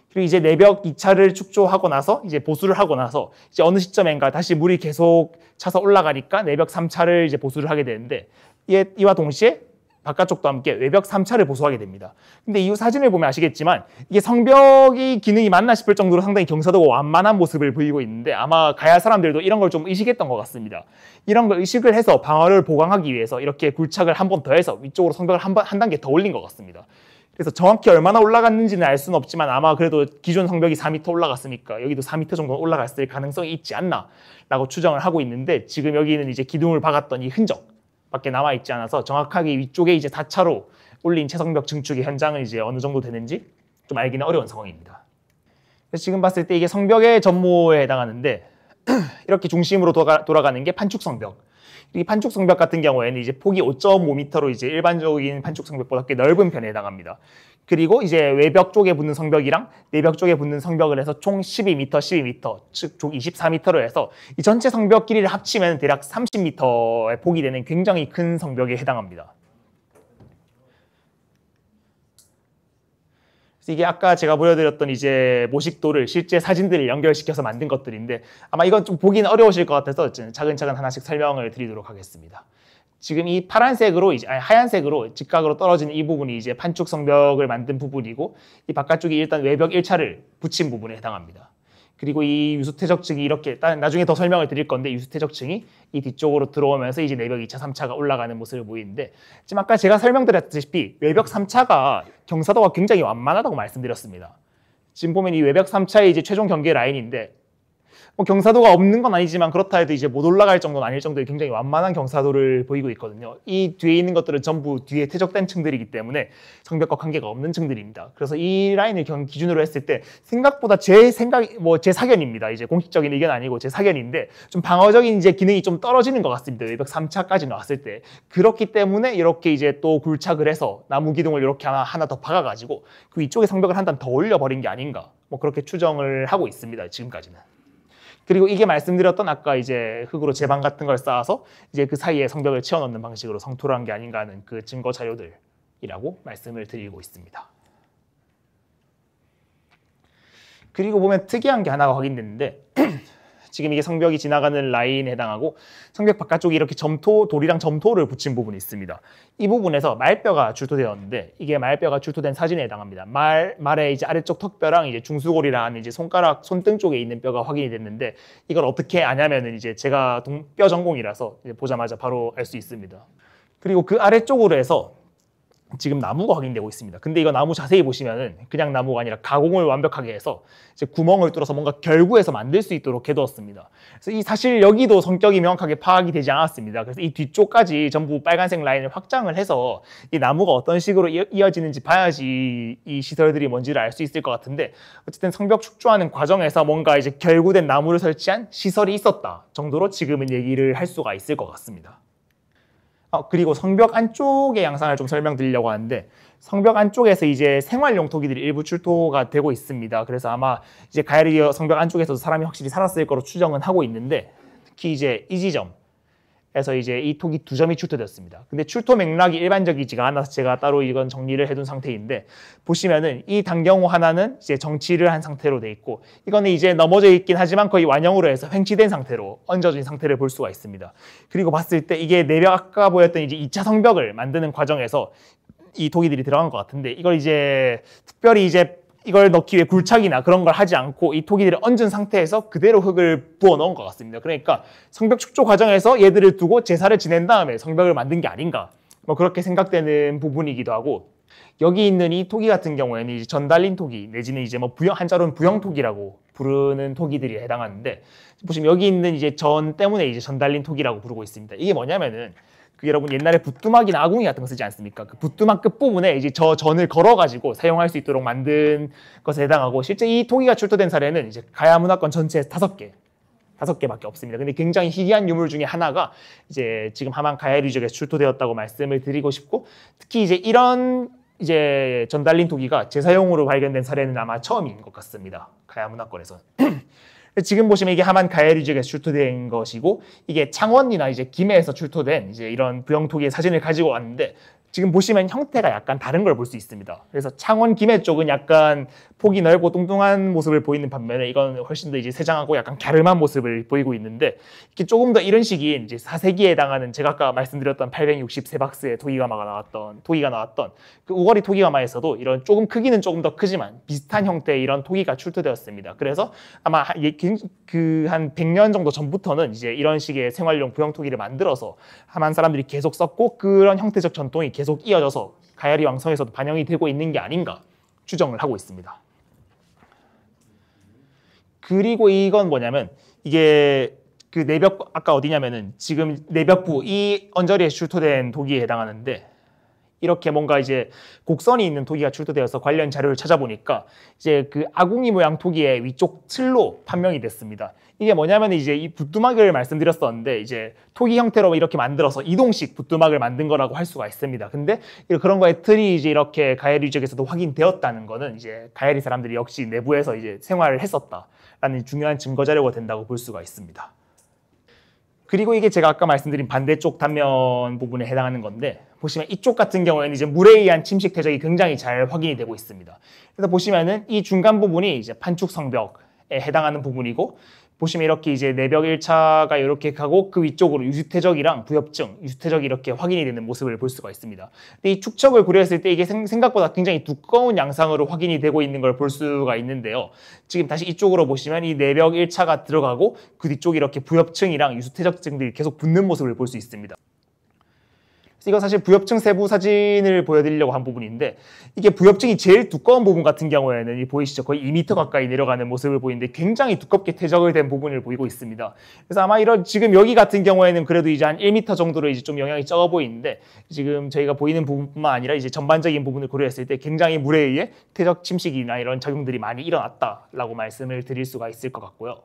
그리고 이제 내벽 2차를 축조하고 나서 이제 보수를 하고 나서 이제 어느 시점인가 다시 물이 계속 차서 올라가니까 내벽 3차를 이제 보수를 하게 되는데, 이와 동시에 바깥쪽도 함께 외벽 3차를 보수하게 됩니다. 근데 이 사진을 보면 아시겠지만 이게 성벽이 기능이 맞나 싶을 정도로 상당히 경사도가 완만한 모습을 보이고 있는데, 아마 가야 사람들도 이런 걸 좀 의식했던 것 같습니다. 이런 걸 의식을 해서 방어를 보강하기 위해서 이렇게 굴착을 한 번 더 해서 위쪽으로 성벽을 한 단계 더 올린 것 같습니다. 그래서 정확히 얼마나 올라갔는지는 알 수는 없지만 아마 그래도 기존 성벽이 4m 올라갔으니까 여기도 4m 정도 올라갔을 가능성이 있지 않나 라고 추정을 하고 있는데, 지금 여기는 이제 기둥을 박았던 이 흔적 밖에 남아 있지 않아서 정확하게 위쪽에 이제 4차로 올린 채성벽 증축의 현장은 이제 어느 정도 되는지 좀 알기는 어려운 상황입니다. 그래서 지금 봤을 때 이게 성벽의 전모에 해당하는데, 이렇게 중심으로 돌아가는 게 판축성벽. 이 판축성벽 같은 경우에는 이제 폭이 5.5m로 이제 일반적인 판축성벽보다 꽤 넓은 편에 해당합니다. 그리고 이제 외벽 쪽에 붙는 성벽이랑 내벽 쪽에 붙는 성벽을 해서 총 12m, 즉 총 24m로 해서 이 전체 성벽 길이를 합치면 대략 30m의 폭이 되는 굉장히 큰 성벽에 해당합니다. 그래서 이게 아까 제가 보여드렸던 이제 모식도를 실제 사진들을 연결시켜서 만든 것들인데, 아마 이건 좀 보기는 어려우실 것 같아서 차근차근 하나씩 설명을 드리도록 하겠습니다. 지금 이 파란색으로 하얀색으로 직각으로 떨어지는 이 부분이 이제 판축 성벽을 만든 부분이고, 이 바깥쪽이 일단 외벽 1차를 붙인 부분에 해당합니다. 그리고 이 유수퇴적층이 이렇게 나중에 더 설명을 드릴 건데, 유수퇴적층이 이 뒤쪽으로 들어오면서 이제 내벽 2차, 3차가 올라가는 모습을 보이는데, 지금 아까 제가 설명드렸다시피 외벽 3차가 경사도가 굉장히 완만하다고 말씀드렸습니다. 지금 보면 이 외벽 3차의 이제 최종 경계 라인인데, 뭐 경사도가 없는 건 아니지만 그렇다 해도 이제 못 올라갈 정도는 아닐 정도의 굉장히 완만한 경사도를 보이고 있거든요. 이 뒤에 있는 것들은 전부 뒤에 퇴적된 층들이기 때문에 성벽과 관계가 없는 층들입니다. 그래서 이 라인을 기준으로 했을 때 생각보다 제 사견입니다. 이제 공식적인 의견 아니고 제 사견인데, 좀 방어적인 이제 기능이 좀 떨어지는 것 같습니다. 외벽 3차까지 나왔을 때. 그렇기 때문에 이렇게 이제 또 굴착을 해서 나무 기둥을 이렇게 하나 더 박아가지고 그 위쪽에 성벽을 한 단 더 올려버린 게 아닌가, 뭐 그렇게 추정을 하고 있습니다. 지금까지는. 그리고 이게 말씀드렸던 아까 이제 흙으로 제방 같은 걸 쌓아서 이제 그 사이에 성벽을 채워 넣는 방식으로 성토를 한 게 아닌가 하는 그 증거 자료들이라고 말씀을 드리고 있습니다. 그리고 보면 특이한 게 하나가 확인됐는데, 지금 이게 성벽이 지나가는 라인에 해당하고 성벽 바깥쪽에 이렇게 돌이랑 점토를 붙인 부분이 있습니다. 이 부분에서 말뼈가 출토되었는데, 이게 말뼈가 출토된 사진에 해당합니다. 말의 이제 아래쪽 턱뼈랑 이제 중수골이라 하는 이제 손등 쪽에 있는 뼈가 확인이 됐는데, 이걸 어떻게 아냐면은 이제 제가 뼈 전공이라서 이제 보자마자 바로 알 수 있습니다. 그리고 그 아래쪽으로 해서 지금 나무가 확인되고 있습니다. 근데 이거 나무 자세히 보시면은 그냥 나무가 아니라 가공을 완벽하게 해서 이제 구멍을 뚫어서 뭔가 결구해서 만들 수 있도록 해두었습니다. 그래서 이 사실 여기도 성격이 명확하게 파악이 되지 않았습니다. 그래서 이 뒤쪽까지 전부 빨간색 라인을 확장을 해서 이 나무가 어떤 식으로 이어지는지 봐야지 이 시설들이 뭔지를 알 수 있을 것 같은데, 어쨌든 성벽 축조하는 과정에서 뭔가 이제 결구된 나무를 설치한 시설이 있었다 정도로 지금은 얘기를 할 수가 있을 것 같습니다. 그리고 성벽 안쪽의 양상을 좀 설명드리려고 하는데, 성벽 안쪽에서 이제 생활용 토기들이 일부 출토가 되고 있습니다. 그래서 아마 이제 가야리 성벽 안쪽에서도 사람이 확실히 살았을 거로 추정은 하고 있는데, 특히 이제 이 지점에서 이제 이 토기 2점이 출토되었습니다. 근데 출토 맥락이 일반적이지가 않아서 제가 따로 이건 정리를 해둔 상태인데, 보시면은 이 단경호 하나는 이제 정치를 한 상태로 돼 있고, 이거는 이제 넘어져 있긴 하지만 거의 완형으로 해서 횡치된 상태로 얹어진 상태를 볼 수가 있습니다. 그리고 봤을 때 이게 내벽, 아까 보였던 이제 2차 성벽을 만드는 과정에서 이 토기들이 들어간 것 같은데, 이걸 이제 특별히 이제 이걸 넣기 위해 굴착이나 그런 걸 하지 않고 이 토기들을 얹은 상태에서 그대로 흙을 부어 넣은 것 같습니다. 그러니까 성벽 축조 과정에서 얘들을 두고 제사를 지낸 다음에 성벽을 만든 게 아닌가, 뭐 그렇게 생각되는 부분이기도 하고, 여기 있는 이 토기 같은 경우에는 이제 전달린 토기 내지는 이제 뭐 한자로는 부형 토기라고 부르는 토기들이 해당하는데, 보시면 여기 있는 이제 전 때문에 이제 전달린 토기라고 부르고 있습니다. 이게 뭐냐면은 여러분 옛날에 부뚜막이나 아궁이 같은 거 쓰지 않습니까? 그 부뚜막 끝부분에 이제 저 전을 걸어가지고 사용할 수 있도록 만든 것에 해당하고, 실제 이 토기가 출토된 사례는 이제 가야 문화권 전체에서 5개밖에 없습니다. 근데 굉장히 희귀한 유물 중에 하나가 이제 지금 하만 가야리 지역에서 출토되었다고 말씀을 드리고 싶고, 특히 이제 이런 이제 전달린 토기가 제사용으로 발견된 사례는 아마 처음인 것 같습니다. 가야 문화권에서. 지금 보시면 이게 하만 가야리 지역에서 출토된 것이고, 이게 창원이나 이제 김해에서 출토된 이제 이런 부형토기의 사진을 가지고 왔는데, 지금 보시면 형태가 약간 다른 걸 볼 수 있습니다. 그래서 창원, 김해 쪽은 약간 폭이 넓고 뚱뚱한 모습을 보이는 반면에 이건 훨씬 더 이제 세장하고 약간 갸름한 모습을 보이고 있는데, 이렇게 조금 더 이런 식인 이제 4세기에 해당하는 제가 아까 말씀드렸던 863박스의 토기가마가 나왔던 그 우거리 토기가마에서도 이런 조금 크기는 조금 더 크지만 비슷한 형태의 이런 토기가 출토되었습니다. 그래서 아마 그 한 100년 정도 전부터는 이제 이런 식의 생활용 부형 토기를 만들어서 하만 사람들이 계속 썼고, 그런 형태적 전통이 계속 이어져서 가야리 왕성에서도 반영이 되고 있는 게 아닌가 추정을 하고 있습니다. 그리고 이건 뭐냐면, 이게 그 내벽, 아까 어디냐면은 지금 내벽부 이 언저리에 출토된 토기에 해당하는데, 이렇게 뭔가 이제 곡선이 있는 토기가 출토되어서 관련 자료를 찾아보니까 이제 그 아궁이 모양 토기의 위쪽 틀로 판명이 됐습니다. 이게 뭐냐면 이제 이 부뚜막을 말씀드렸었는데, 이제 토기 형태로 이렇게 만들어서 이동식 부뚜막을 만든 거라고 할 수가 있습니다. 근데 그런 거의 틀이 이제 이렇게 가야리 지역에서도 확인되었다는 거는 이제 가야리 사람들이 역시 내부에서 이제 생활을 했었다라는 중요한 증거 자료가 된다고 볼 수가 있습니다. 그리고 이게 제가 아까 말씀드린 반대쪽 단면 부분에 해당하는 건데, 보시면 이쪽 같은 경우에는 이제 물에 의한 침식 퇴적이 굉장히 잘 확인이 되고 있습니다. 그래서 보시면은 이 중간 부분이 이제 판축 성벽에 해당하는 부분이고, 보시면 이렇게 이제 내벽 1차가 이렇게 가고 그 위쪽으로 유수퇴적이랑 부엽증, 유수퇴적이 이렇게 확인이 되는 모습을 볼 수가 있습니다. 근데 이 축척을 고려했을 때 이게 생각보다 굉장히 두꺼운 양상으로 확인이 되고 있는 걸 볼 수가 있는데요. 지금 다시 이쪽으로 보시면 이 내벽 1차가 들어가고 그 뒤쪽에 이렇게 부엽증이랑 유수퇴적증들이 계속 붙는 모습을 볼 수 있습니다. 이거 사실 부엽증 세부 사진을 보여드리려고 한 부분인데, 이게 부엽증이 제일 두꺼운 부분 같은 경우에는 이 보이시죠? 거의 2m 가까이 내려가는 모습을 보이는데 굉장히 두껍게 퇴적을 된 부분을 보이고 있습니다. 그래서 아마 이런 지금 여기 같은 경우에는 그래도 이제 한 1m 정도로 이제 좀 영향이 적어 보이는데, 지금 저희가 보이는 부분뿐만 아니라 이제 전반적인 부분을 고려했을 때 굉장히 물에 의해 퇴적 침식이나 이런 작용들이 많이 일어났다라고 말씀을 드릴 수가 있을 것 같고요.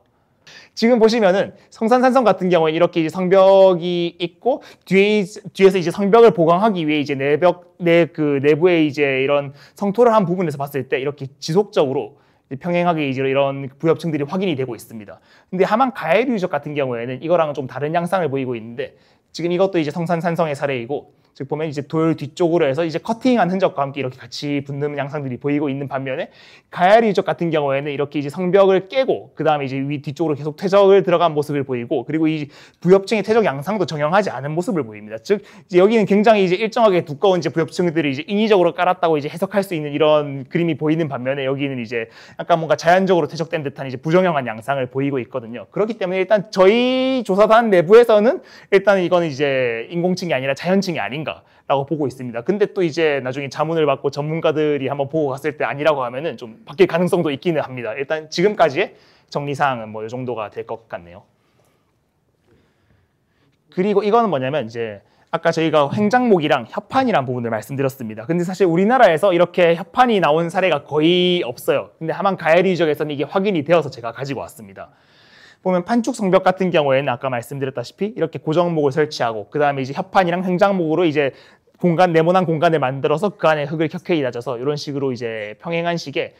지금 보시면은 성산산성 같은 경우에 이렇게 이제 성벽이 있고 뒤에서 이제 성벽을 보강하기 위해 이제 그 내부에 이제 이런 성토를 한 부분에서 봤을 때 이렇게 지속적으로 평행하게 이제 이런 부엽층들이 확인이 되고 있습니다. 근데 하만 가야리 유적 같은 경우에는 이거랑은 좀 다른 양상을 보이고 있는데, 지금 이것도 이제 성산산성의 사례이고, 즉 보면 이제 돌 뒤쪽으로 해서 이제 커팅한 흔적과 함께 이렇게 같이 붙는 양상들이 보이고 있는 반면에, 가야리 유적 같은 경우에는 이렇게 이제 성벽을 깨고 그 다음에 이제 위 뒤쪽으로 계속 퇴적을 들어간 모습을 보이고, 그리고 이 부엽층의 퇴적 양상도 정형하지 않은 모습을 보입니다. 즉 이제 여기는 굉장히 이제 일정하게 두꺼운 이제 부엽층들이 이제 인위적으로 깔았다고 이제 해석할 수 있는 이런 그림이 보이는 반면에, 여기는 이제 약간 뭔가 자연적으로 퇴적된 듯한 이제 부정형한 양상을 보이고 있거든요. 그렇기 때문에 일단 저희 조사단 내부에서는 일단 이거는 이제 인공층이 아니라 자연층이 아닌가 아닌가라고 보고 있습니다. 근데 또 이제 나중에 자문을 받고 전문가들이 한번 보고 갔을 때 아니라고 하면은 좀 바뀔 가능성도 있기는 합니다. 일단 지금까지의 정리사항은 뭐 이 정도가 될 것 같네요. 그리고 이거는 뭐냐면 이제 아까 저희가 횡장목이랑 협판이란 부분을 말씀드렸습니다. 근데 사실 우리나라에서 이렇게 협판이 나온 사례가 거의 없어요. 근데 하만 가야리 유적에서는 이게 확인이 되어서 제가 가지고 왔습니다. 보면 판축 성벽 같은 경우에는 아까 말씀드렸다시피 이렇게 고정목을 설치하고 그 다음에 이제 협판이랑 횡장목으로 이제 네모난 공간을 만들어서 그 안에 흙을 켜켜이 다져서 이런 식으로 이제 평행한 식의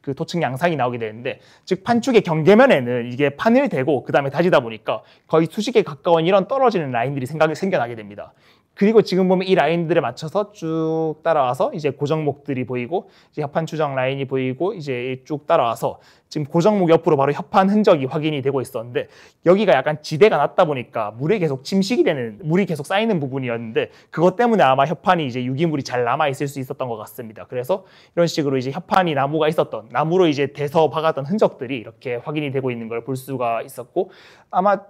그 토층 양상이 나오게 되는데, 즉 판축의 경계면에는 이게 판을 대고 그 다음에 다지다 보니까 거의 수직에 가까운 이런 떨어지는 라인들이 생겨나게 됩니다. 그리고 지금 보면 이 라인들에 맞춰서 쭉 따라와서 이제 고정목들이 보이고 이제 협판 추정 라인이 보이고 이제 쭉 따라와서 지금 고정목 옆으로 바로 협판 흔적이 확인이 되고 있었는데, 여기가 약간 지대가 낮다 보니까 물이 계속 쌓이는 부분이었는데 그것 때문에 아마 협판이 이제 유기물이 잘 남아 있을 수 있었던 것 같습니다. 그래서 이런 식으로 이제 협판이 나무로 이제 대서 박았던 흔적들이 이렇게 확인이 되고 있는 걸 볼 수가 있었고, 아마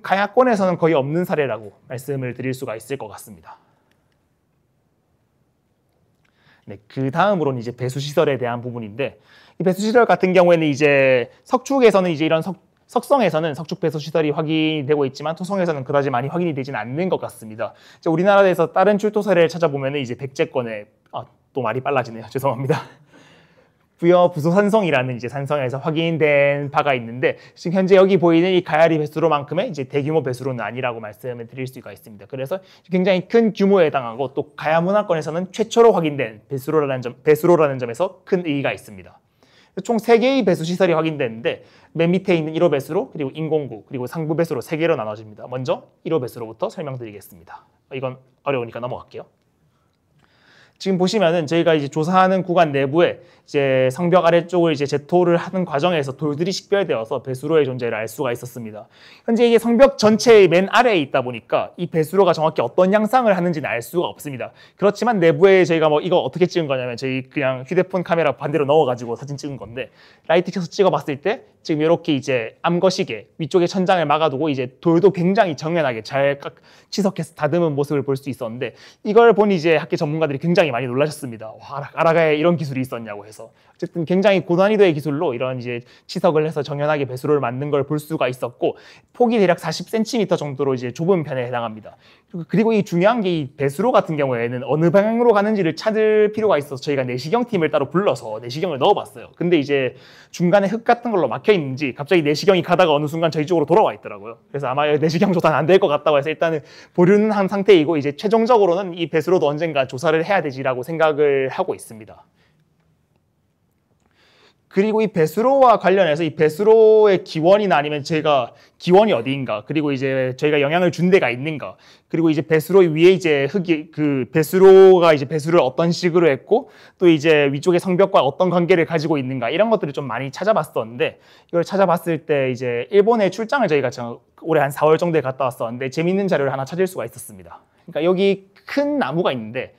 가야권에서는 거의 없는 사례라고 말씀을 드릴 수가 있을 것 같습니다. 네, 그 다음으로는 이제 배수시설에 대한 부분인데, 이 배수시설 같은 경우에는 이제 석축에서는 이제 이런 석성에서는 석축 배수시설이 확인되고 있지만 토성에서는 그다지 많이 확인이 되지는 않는 것 같습니다. 우리나라에서 다른 출토 사례를 찾아보면 이제 백제권에 또 말이 빨라지네요. 죄송합니다. 부여 부소산성이라는 이제 산성에서 확인된 바가 있는데, 지금 현재 여기 보이는 이 가야리 배수로만큼의 이제 대규모 배수로는 아니라고 말씀을 드릴 수가 있습니다. 그래서 굉장히 큰 규모에 해당하고 또 가야 문화권에서는 최초로 확인된 배수로라는 점에서 큰 의의가 있습니다. 총 3개의 배수 시설이 확인됐는데 맨 밑에 있는 1호 배수로, 그리고 인공구, 그리고 상부 배수로 3개로 나눠집니다. 먼저 1호 배수로부터 설명드리겠습니다. 이건 어려우니까 넘어갈게요. 지금 보시면은 저희가 이제 조사하는 구간 내부에 이제 성벽 아래쪽을 이제 제토를 하는 과정에서 돌들이 식별되어서 배수로의 존재를 알 수가 있었습니다. 현재 이게 성벽 전체의 맨 아래에 있다 보니까 이 배수로가 정확히 어떤 양상을 하는지는 알 수가 없습니다. 그렇지만 내부에 저희가 뭐 이거 어떻게 찍은 거냐면 저희 그냥 휴대폰 카메라 반대로 넣어가지고 사진 찍은 건데, 라이트 켜서 찍어봤을 때 지금 이렇게 이제 암거시계 위쪽에 천장을 막아두고 이제 돌도 굉장히 정연하게 잘 치석해서 다듬은 모습을 볼 수 있었는데, 이걸 보니 이제 학계 전문가들이 굉장히 많이 놀라셨습니다. 와, 아라가에 이런 기술이 있었냐고 해서. 어쨌든 굉장히 고난이도의 기술로 이런 이제 치석을 해서 정연하게 배수로를 만든 걸 볼 수가 있었고, 폭이 대략 40cm 정도로 이제 좁은 편에 해당합니다. 그리고 이 중요한 게 이 배수로 같은 경우에는 어느 방향으로 가는지를 찾을 필요가 있어서 저희가 내시경 팀을 따로 불러서 내시경을 넣어봤어요. 근데 이제 중간에 흙 같은 걸로 막혀 있는지 갑자기 내시경이 가다가 어느 순간 저희 쪽으로 돌아와 있더라고요. 그래서 아마 내시경 조사는 안 될 것 같다고 해서 일단은 보류는 한 상태이고, 이제 최종적으로는 이 배수로도 언젠가 조사를 해야 되지라고 생각을 하고 있습니다. 그리고 이 배수로와 관련해서 이 배수로의 기원이나 아니면 제가 기원이 어디인가, 그리고 이제 저희가 영향을 준 데가 있는가, 그리고 이제 배수로 위에 이제 배수로가 이제 배수를 어떤 식으로 했고 또 이제 위쪽의 성벽과 어떤 관계를 가지고 있는가, 이런 것들을 좀 많이 찾아봤었는데, 이걸 찾아봤을 때 이제 일본에 출장을 저희가 올해 한 4월 정도에 갔다 왔었는데 재밌는 자료를 하나 찾을 수가 있었습니다. 그러니까 여기 큰 나무가 있는데,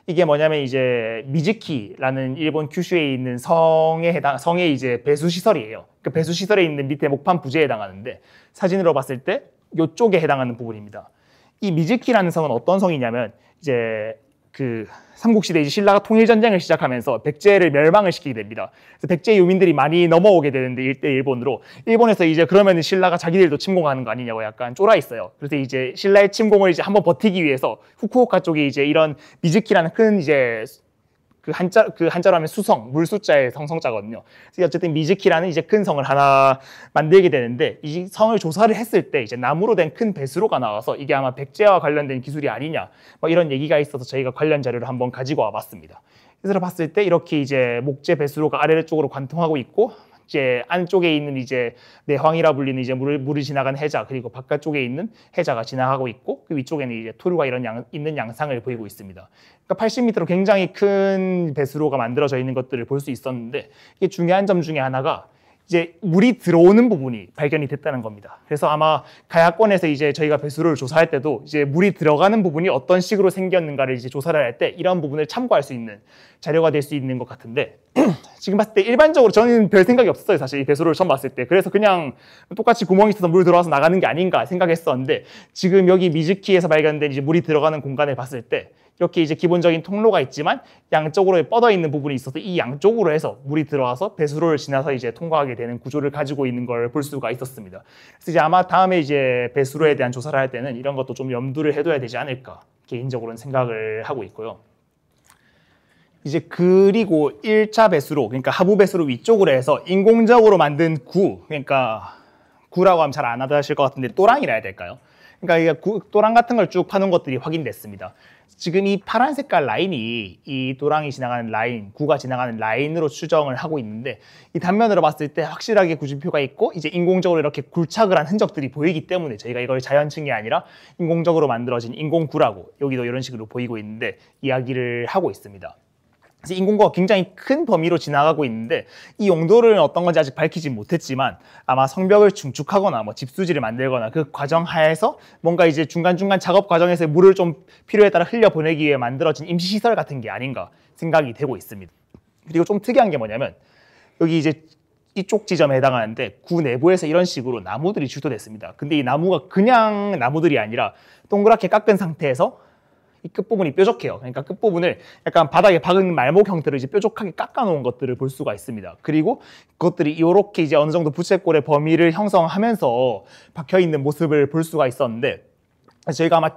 이게 뭐냐면 이제 미즈키라는 일본 큐슈에 있는 성의 이제 배수시설이에요. 그 배수시설에 있는 밑에 목판 부지에 해당하는데, 사진으로 봤을 때 이쪽에 해당하는 부분입니다. 이 미즈키라는 성은 어떤 성이냐면, 이제 그 삼국시대 이제 신라가 통일전쟁을 시작하면서 백제를 멸망을 시키게 됩니다. 그래서 백제 유민들이 많이 넘어오게 되는데 일본으로, 일본에서 이제 그러면 신라가 자기들도 침공하는 거 아니냐고 약간 쫄아 있어요. 그래서 이제 신라의 침공을 이제 한번 버티기 위해서 후쿠오카 쪽에 이제 이런 미즈키라는 큰 이제 그 한자로 하면 수성, 물수자의 성성자거든요. 그래서 어쨌든 미즈키라는 이제 큰 성을 하나 만들게 되는데, 이 성을 조사를 했을 때 이제 나무로 된 큰 배수로가 나와서 이게 아마 백제와 관련된 기술이 아니냐, 뭐 이런 얘기가 있어서 저희가 관련 자료를 한번 가지고 와봤습니다. 그래서 봤을 때 이렇게 이제 목재 배수로가 아래쪽으로 관통하고 있고, 이제 안쪽에 있는 이제 내황이라 불리는 이제 물이 지나간 해자, 그리고 바깥쪽에 있는 해자가 지나가고 있고, 그 위쪽에는 이제 토류가 있는 양상을 보이고 있습니다. 그러니까 80m로 굉장히 큰 배수로가 만들어져 있는 것들을 볼 수 있었는데, 이게 중요한 점 중에 하나가 이제 물이 들어오는 부분이 발견이 됐다는 겁니다. 그래서 아마 가야권에서 이제 저희가 배수로를 조사할 때도 이제 물이 들어가는 부분이 어떤 식으로 생겼는가를 이제 조사를 할 때 이런 부분을 참고할 수 있는 자료가 될 수 있는 것 같은데 지금 봤을 때 일반적으로 저는 별 생각이 없었어요. 사실 이 배수로를 처음 봤을 때. 그래서 그냥 똑같이 구멍이 있어서 물 들어와서 나가는 게 아닌가 생각했었는데 지금 여기 미즈키에서 발견된 이제 물이 들어가는 공간을 봤을 때 이렇게 이제 기본적인 통로가 있지만 양쪽으로 뻗어 있는 부분이 있어서 이 양쪽으로 해서 물이 들어와서 배수로를 지나서 이제 통과하게 되는 구조를 가지고 있는 걸 볼 수가 있었습니다. 그래서 이제 아마 다음에 이제 배수로에 대한 조사를 할 때는 이런 것도 좀 염두를 해둬야 되지 않을까 개인적으로는 생각을 하고 있고요. 이제 그리고 1차 배수로, 그러니까 하부 배수로 위쪽으로 해서 인공적으로 만든 그러니까 구라고 하면 잘 안 하실 것 같은데 또랑이라 해야 될까요? 그러니까 이게 또랑 같은 걸 쭉 파는 것들이 확인됐습니다. 지금 이 파란 색깔 라인이 이 또랑이 지나가는 라인, 구가 지나가는 라인으로 추정을 하고 있는데 이 단면으로 봤을 때 확실하게 구준표가 있고 이제 인공적으로 이렇게 굴착을 한 흔적들이 보이기 때문에 저희가 이걸 자연층이 아니라 인공적으로 만들어진 인공구라고 여기도 이런 식으로 보이고 있는데 이야기를 하고 있습니다. 그래서 인공구가 굉장히 큰 범위로 지나가고 있는데 이 용도를 어떤 건지 아직 밝히지 못했지만 아마 성벽을 중축하거나 뭐 집수지를 만들거나 그 과정 하에서 뭔가 이제 중간중간 작업 과정에서 물을 좀 필요에 따라 흘려보내기 위해 만들어진 임시시설 같은 게 아닌가 생각이 되고 있습니다. 그리고 좀 특이한 게 뭐냐면 여기 이제 이쪽 지점에 해당하는데 구 내부에서 이런 식으로 나무들이 주도됐습니다. 근데 이 나무가 그냥 나무들이 아니라 동그랗게 깎은 상태에서 이 끝부분이 뾰족해요. 그러니까 끝부분을 약간 바닥에 박은 말목 형태로 이제 뾰족하게 깎아놓은 것들을 볼 수가 있습니다. 그리고 그것들이 이렇게 이제 어느 정도 부채꼴의 범위를 형성하면서 박혀있는 모습을 볼 수가 있었는데 저희가 아마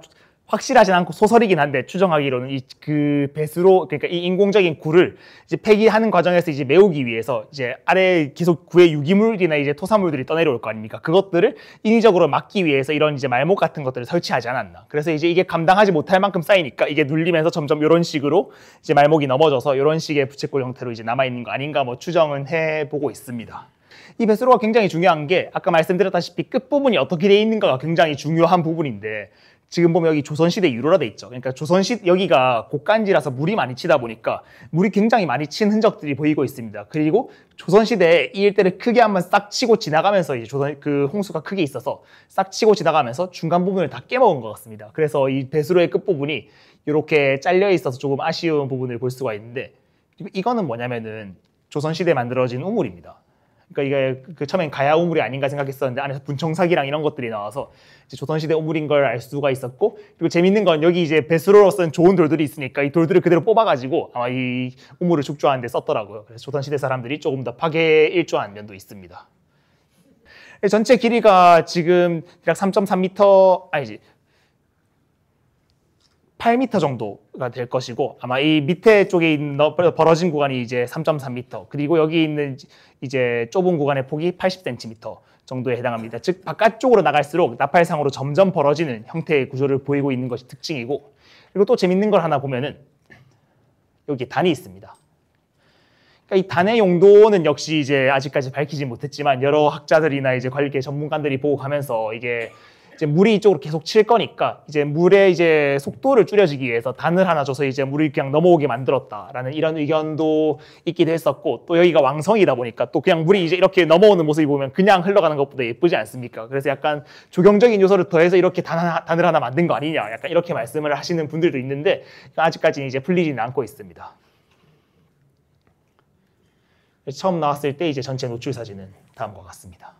확실하진 않고 소설이긴 한데 추정하기로는 그 배수로 그러니까 이 인공적인 구를 이제 폐기하는 과정에서 이제 메우기 위해서 이제 아래 계속 구의 유기물이나 이제 토사물들이 떠내려올 거 아닙니까? 그것들을 인위적으로 막기 위해서 이런 이제 말목 같은 것들을 설치하지 않았나. 그래서 이제 이게 감당하지 못할 만큼 쌓이니까 이게 눌리면서 점점 이런 식으로 이제 말목이 넘어져서 이런 식의 부채꼴 형태로 이제 남아 있는 거 아닌가 뭐 추정은 해보고 있습니다. 이 배수로가 굉장히 중요한 게 아까 말씀드렸다시피 끝부분이 어떻게 돼 있는가가 굉장히 중요한 부분인데 지금 보면 여기 조선시대 유로라 돼 있죠. 그러니까 여기가 곡간지라서 물이 많이 치다 보니까 물이 굉장히 많이 친 흔적들이 보이고 있습니다. 그리고 조선시대에 이 일대를 크게 한번 싹 치고 지나가면서 이제 그 홍수가 크게 있어서 싹 치고 지나가면서 중간 부분을 다 깨먹은 것 같습니다. 그래서 이 배수로의 끝부분이 이렇게 잘려 있어서 조금 아쉬운 부분을 볼 수가 있는데 이거는 뭐냐면은 조선시대에 만들어진 우물입니다. 그러니까 이게 처음엔 가야 우물이 아닌가 생각했었는데 안에서 분청사기랑 이런 것들이 나와서 이제 조선시대 우물인 걸 알 수가 있었고 그리고 재밌는 건 여기 이제 배수로로 쓴 좋은 돌들이 있으니까 이 돌들을 그대로 뽑아가지고 아마 이 우물을 축조하는 데 썼더라고요. 그래서 조선시대 사람들이 조금 더 파괴에 일조한 면도 있습니다. 전체 길이가 지금 대략 3.3m 아니지 8m 정도가 될 것이고 아마 이 밑에 쪽에 있는 벌어진 구간이 이제 3.3m 그리고 여기 있는 이제 좁은 구간의 폭이 80cm 정도에 해당합니다. 즉 바깥쪽으로 나갈수록 나팔상으로 점점 벌어지는 형태의 구조를 보이고 있는 것이 특징이고 그리고 또 재밌는 걸 하나 보면은 여기 단이 있습니다. 그러니까 이 단의 용도는 역시 이제 아직까지 밝히지 못했지만 여러 학자들이나 이제 관계 전문가들이 보고 가면서 이게 이제 물이 이쪽으로 계속 칠 거니까 이제 물의 이제 속도를 줄여주기 위해서 단을 하나 줘서 이제 물이 그냥 넘어오게 만들었다라는 이런 의견도 있기도 했었고 또 여기가 왕성이다 보니까 또 그냥 물이 이제 이렇게 넘어오는 모습이 보면 그냥 흘러가는 것보다 예쁘지 않습니까? 그래서 약간 조경적인 요소를 더해서 이렇게 단을 하나 만든 거 아니냐 약간 이렇게 말씀을 하시는 분들도 있는데 아직까지는 이제 풀리지는 않고 있습니다. 처음 나왔을 때 이제 전체 노출 사진은 다음과 같습니다.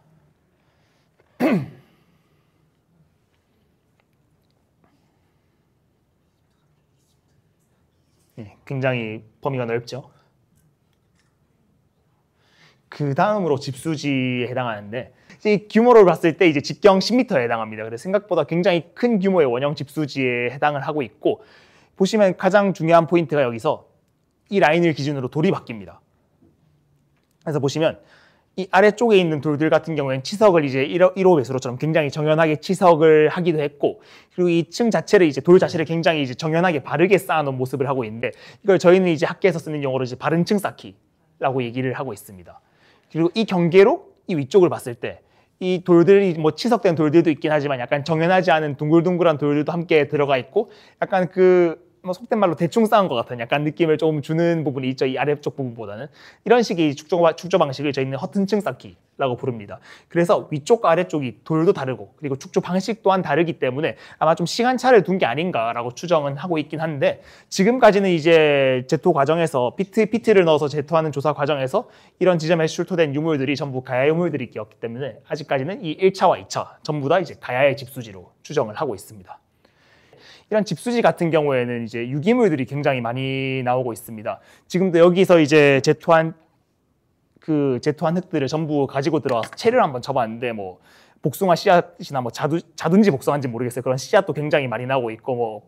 굉장히 범위가 넓죠. 그 다음으로 집수지에 해당하는데 이 규모를 봤을 때 이제 직경 10m에 해당합니다. 그래서 생각보다 굉장히 큰 규모의 원형 집수지에 해당을 하고 있고 보시면 가장 중요한 포인트가 여기서 이 라인을 기준으로 돌이 바뀝니다. 그래서 보시면 이 아래쪽에 있는 돌들 같은 경우에는 치석을 이제 1호 배수로처럼 굉장히 정연하게 치석을 하기도 했고 그리고 이 층 자체를 이제 돌 자체를 굉장히 이제 정연하게 바르게 쌓아놓은 모습을 하고 있는데 이걸 저희는 이제 학계에서 쓰는 용어로 이제 바른 층 쌓기라고 얘기를 하고 있습니다. 그리고 이 경계로 이 위쪽을 봤을 때 이 돌들이 뭐 치석된 돌들도 있긴 하지만 약간 정연하지 않은 둥글둥글한 돌들도 함께 들어가 있고 약간 그 뭐 속된 말로 대충 쌓은 것 같은 약간 느낌을 좀 주는 부분이 있죠. 이 아래쪽 부분보다는. 이런 식의 축조 방식을 저희는 허튼층 쌓기라고 부릅니다. 그래서 위쪽과 아래쪽이 돌도 다르고 그리고 축조 방식 또한 다르기 때문에 아마 좀 시간차를 둔 게 아닌가라고 추정은 하고 있긴 한데, 지금까지는 이제 제토 과정에서 피트를 넣어서 제토하는 조사 과정에서 이런 지점에 출토된 유물들이 전부 가야 유물들이었기 때문에 아직까지는 이 1차와 2차 전부 다 이제 가야의 집수지로 추정을 하고 있습니다. 이런 집수지 같은 경우에는 이제 유기물들이 굉장히 많이 나오고 있습니다. 지금도 여기서 이제 제토한 흙들을 전부 가지고 들어와서 채를 한번 쳐봤는데, 뭐 복숭아 씨앗이나 뭐 자두인지 복숭아인지 모르겠어요. 그런 씨앗도 굉장히 많이 나오고 있고,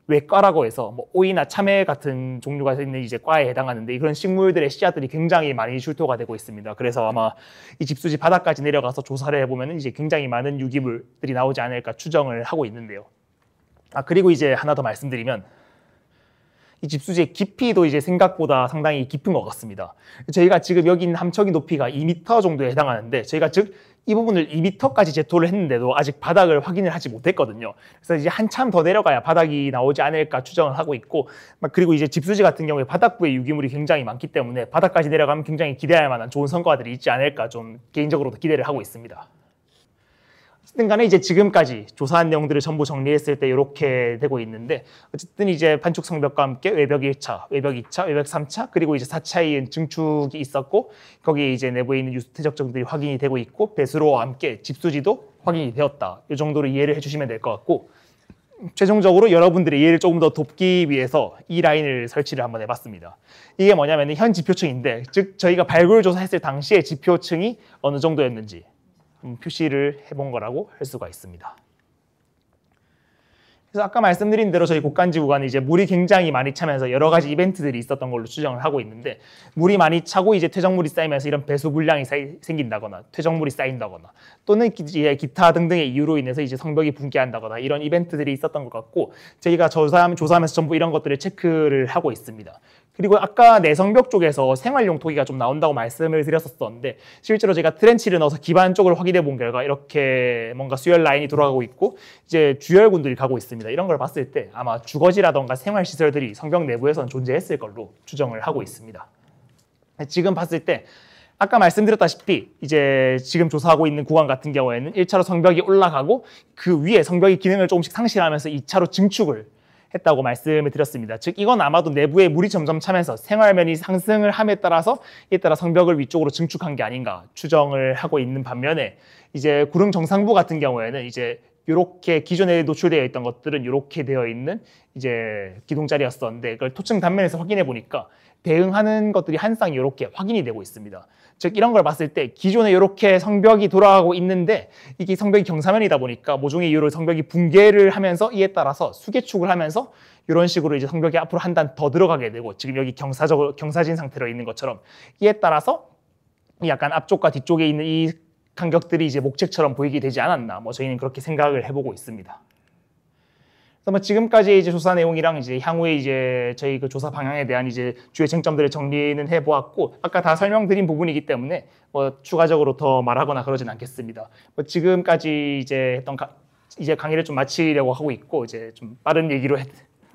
외과라고 해서 뭐 오이나 참외 같은 종류가 있는 이제 과에 해당하는데, 그런 식물들의 씨앗들이 굉장히 많이 출토가 되고 있습니다. 그래서 아마 이 집수지 바닥까지 내려가서 조사를 해보면 이제 굉장히 많은 유기물들이 나오지 않을까 추정을 하고 있는데요. 그리고 이제 하나 더 말씀드리면, 이 집수지의 깊이도 이제 생각보다 상당히 깊은 것 같습니다. 저희가 지금 여기 있는 함척이 높이가 2m 정도에 해당하는데, 저희가 즉 이 부분을 2m까지 제토를 했는데도 아직 바닥을 확인을 하지 못했거든요. 그래서 이제 한참 더 내려가야 바닥이 나오지 않을까 추정을 하고 있고, 그리고 이제 집수지 같은 경우에 바닥부에 유기물이 굉장히 많기 때문에 바닥까지 내려가면 굉장히 기대할 만한 좋은 성과들이 있지 않을까 좀 개인적으로도 기대를 하고 있습니다. 어쨌든 간에 이제 지금까지 조사한 내용들을 전부 정리했을 때 이렇게 되고 있는데, 어쨌든 이제 반축 성벽과 함께 외벽 1차, 외벽 2차, 외벽 3차, 그리고 이제 4차에 증축이 있었고, 거기에 이제 내부에 있는 유수 퇴적점들이 확인이 되고 있고, 배수로와 함께 집수지도 확인이 되었다. 이 정도로 이해를 해주시면 될 것 같고, 최종적으로 여러분들의 이해를 조금 더 돕기 위해서 이 라인을 설치를 한번 해봤습니다. 이게 뭐냐면 현 지표층인데, 즉 저희가 발굴 조사했을 당시의 지표층이 어느 정도였는지 표시를 해본 거라고 할 수가 있습니다. 그래서 아까 말씀드린 대로 저희 곡간지 구간은 이제 물이 굉장히 많이 차면서 여러 가지 이벤트들이 있었던 걸로 추정을 하고 있는데, 물이 많이 차고 이제 퇴적물이 쌓이면서 이런 배수 불량이 생긴다거나 퇴적물이 쌓인다거나, 또는 기타 등등의 이유로 인해서 이제 성벽이 붕괴한다거나 이런 이벤트들이 있었던 것 같고, 저희가 조사하면서 전부 이런 것들을 체크를 하고 있습니다. 그리고 아까 내성벽 쪽에서 생활용 토기가 좀 나온다고 말씀을 드렸었는데, 실제로 제가 트렌치를 넣어서 기반 쪽을 확인해 본 결과 이렇게 뭔가 수열 라인이 돌아가고 있고 이제 주열군들이 가고 있습니다. 이런 걸 봤을 때 아마 주거지라던가 생활시설들이 성벽 내부에서는 존재했을 걸로 추정을 하고 있습니다. 지금 봤을 때 아까 말씀드렸다시피 이제 지금 조사하고 있는 구간 같은 경우에는 1차로 성벽이 올라가고 그 위에 성벽의 기능을 조금씩 상실하면서 2차로 증축을 했다고 말씀을 드렸습니다. 즉 이건 아마도 내부에 물이 점점 차면서 생활면이 상승을 함에 따라서 이에 따라 성벽을 위쪽으로 증축한 게 아닌가 추정을 하고 있는 반면에, 이제 구릉 정상부 같은 경우에는 이제 이렇게 기존에 노출되어 있던 것들은 이렇게 되어 있는 이제 기둥자리였었는데, 그걸 토층 단면에서 확인해 보니까 대응하는 것들이 한 쌍이 이렇게 확인이 되고 있습니다. 즉 이런 걸 봤을 때 기존에 이렇게 성벽이 돌아가고 있는데 이게 성벽이 경사면이다 보니까 모종의 이유로 성벽이 붕괴를 하면서 이에 따라서 수계축을 하면서 이런 식으로 이제 성벽이 앞으로 한 단 더 들어가게 되고, 지금 여기 경사진 상태로 있는 것처럼 이에 따라서 약간 앞쪽과 뒤쪽에 있는 이 간격들이 이제 목책처럼 보이게 되지 않았나, 뭐 저희는 그렇게 생각을 해보고 있습니다. 그래서 지금까지 이제 조사 내용이랑 이제 향후에 이제 저희 그 조사 방향에 대한 이제 주요 쟁점들을 정리는 해보았고, 아까 다 설명드린 부분이기 때문에 뭐 추가적으로 더 말하거나 그러진 않겠습니다. 지금까지 이제 했던 이제 강의를 좀 마치려고 하고 있고, 이제 좀 빠른 얘기로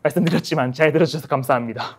말씀드렸지만 잘 들어주셔서 감사합니다.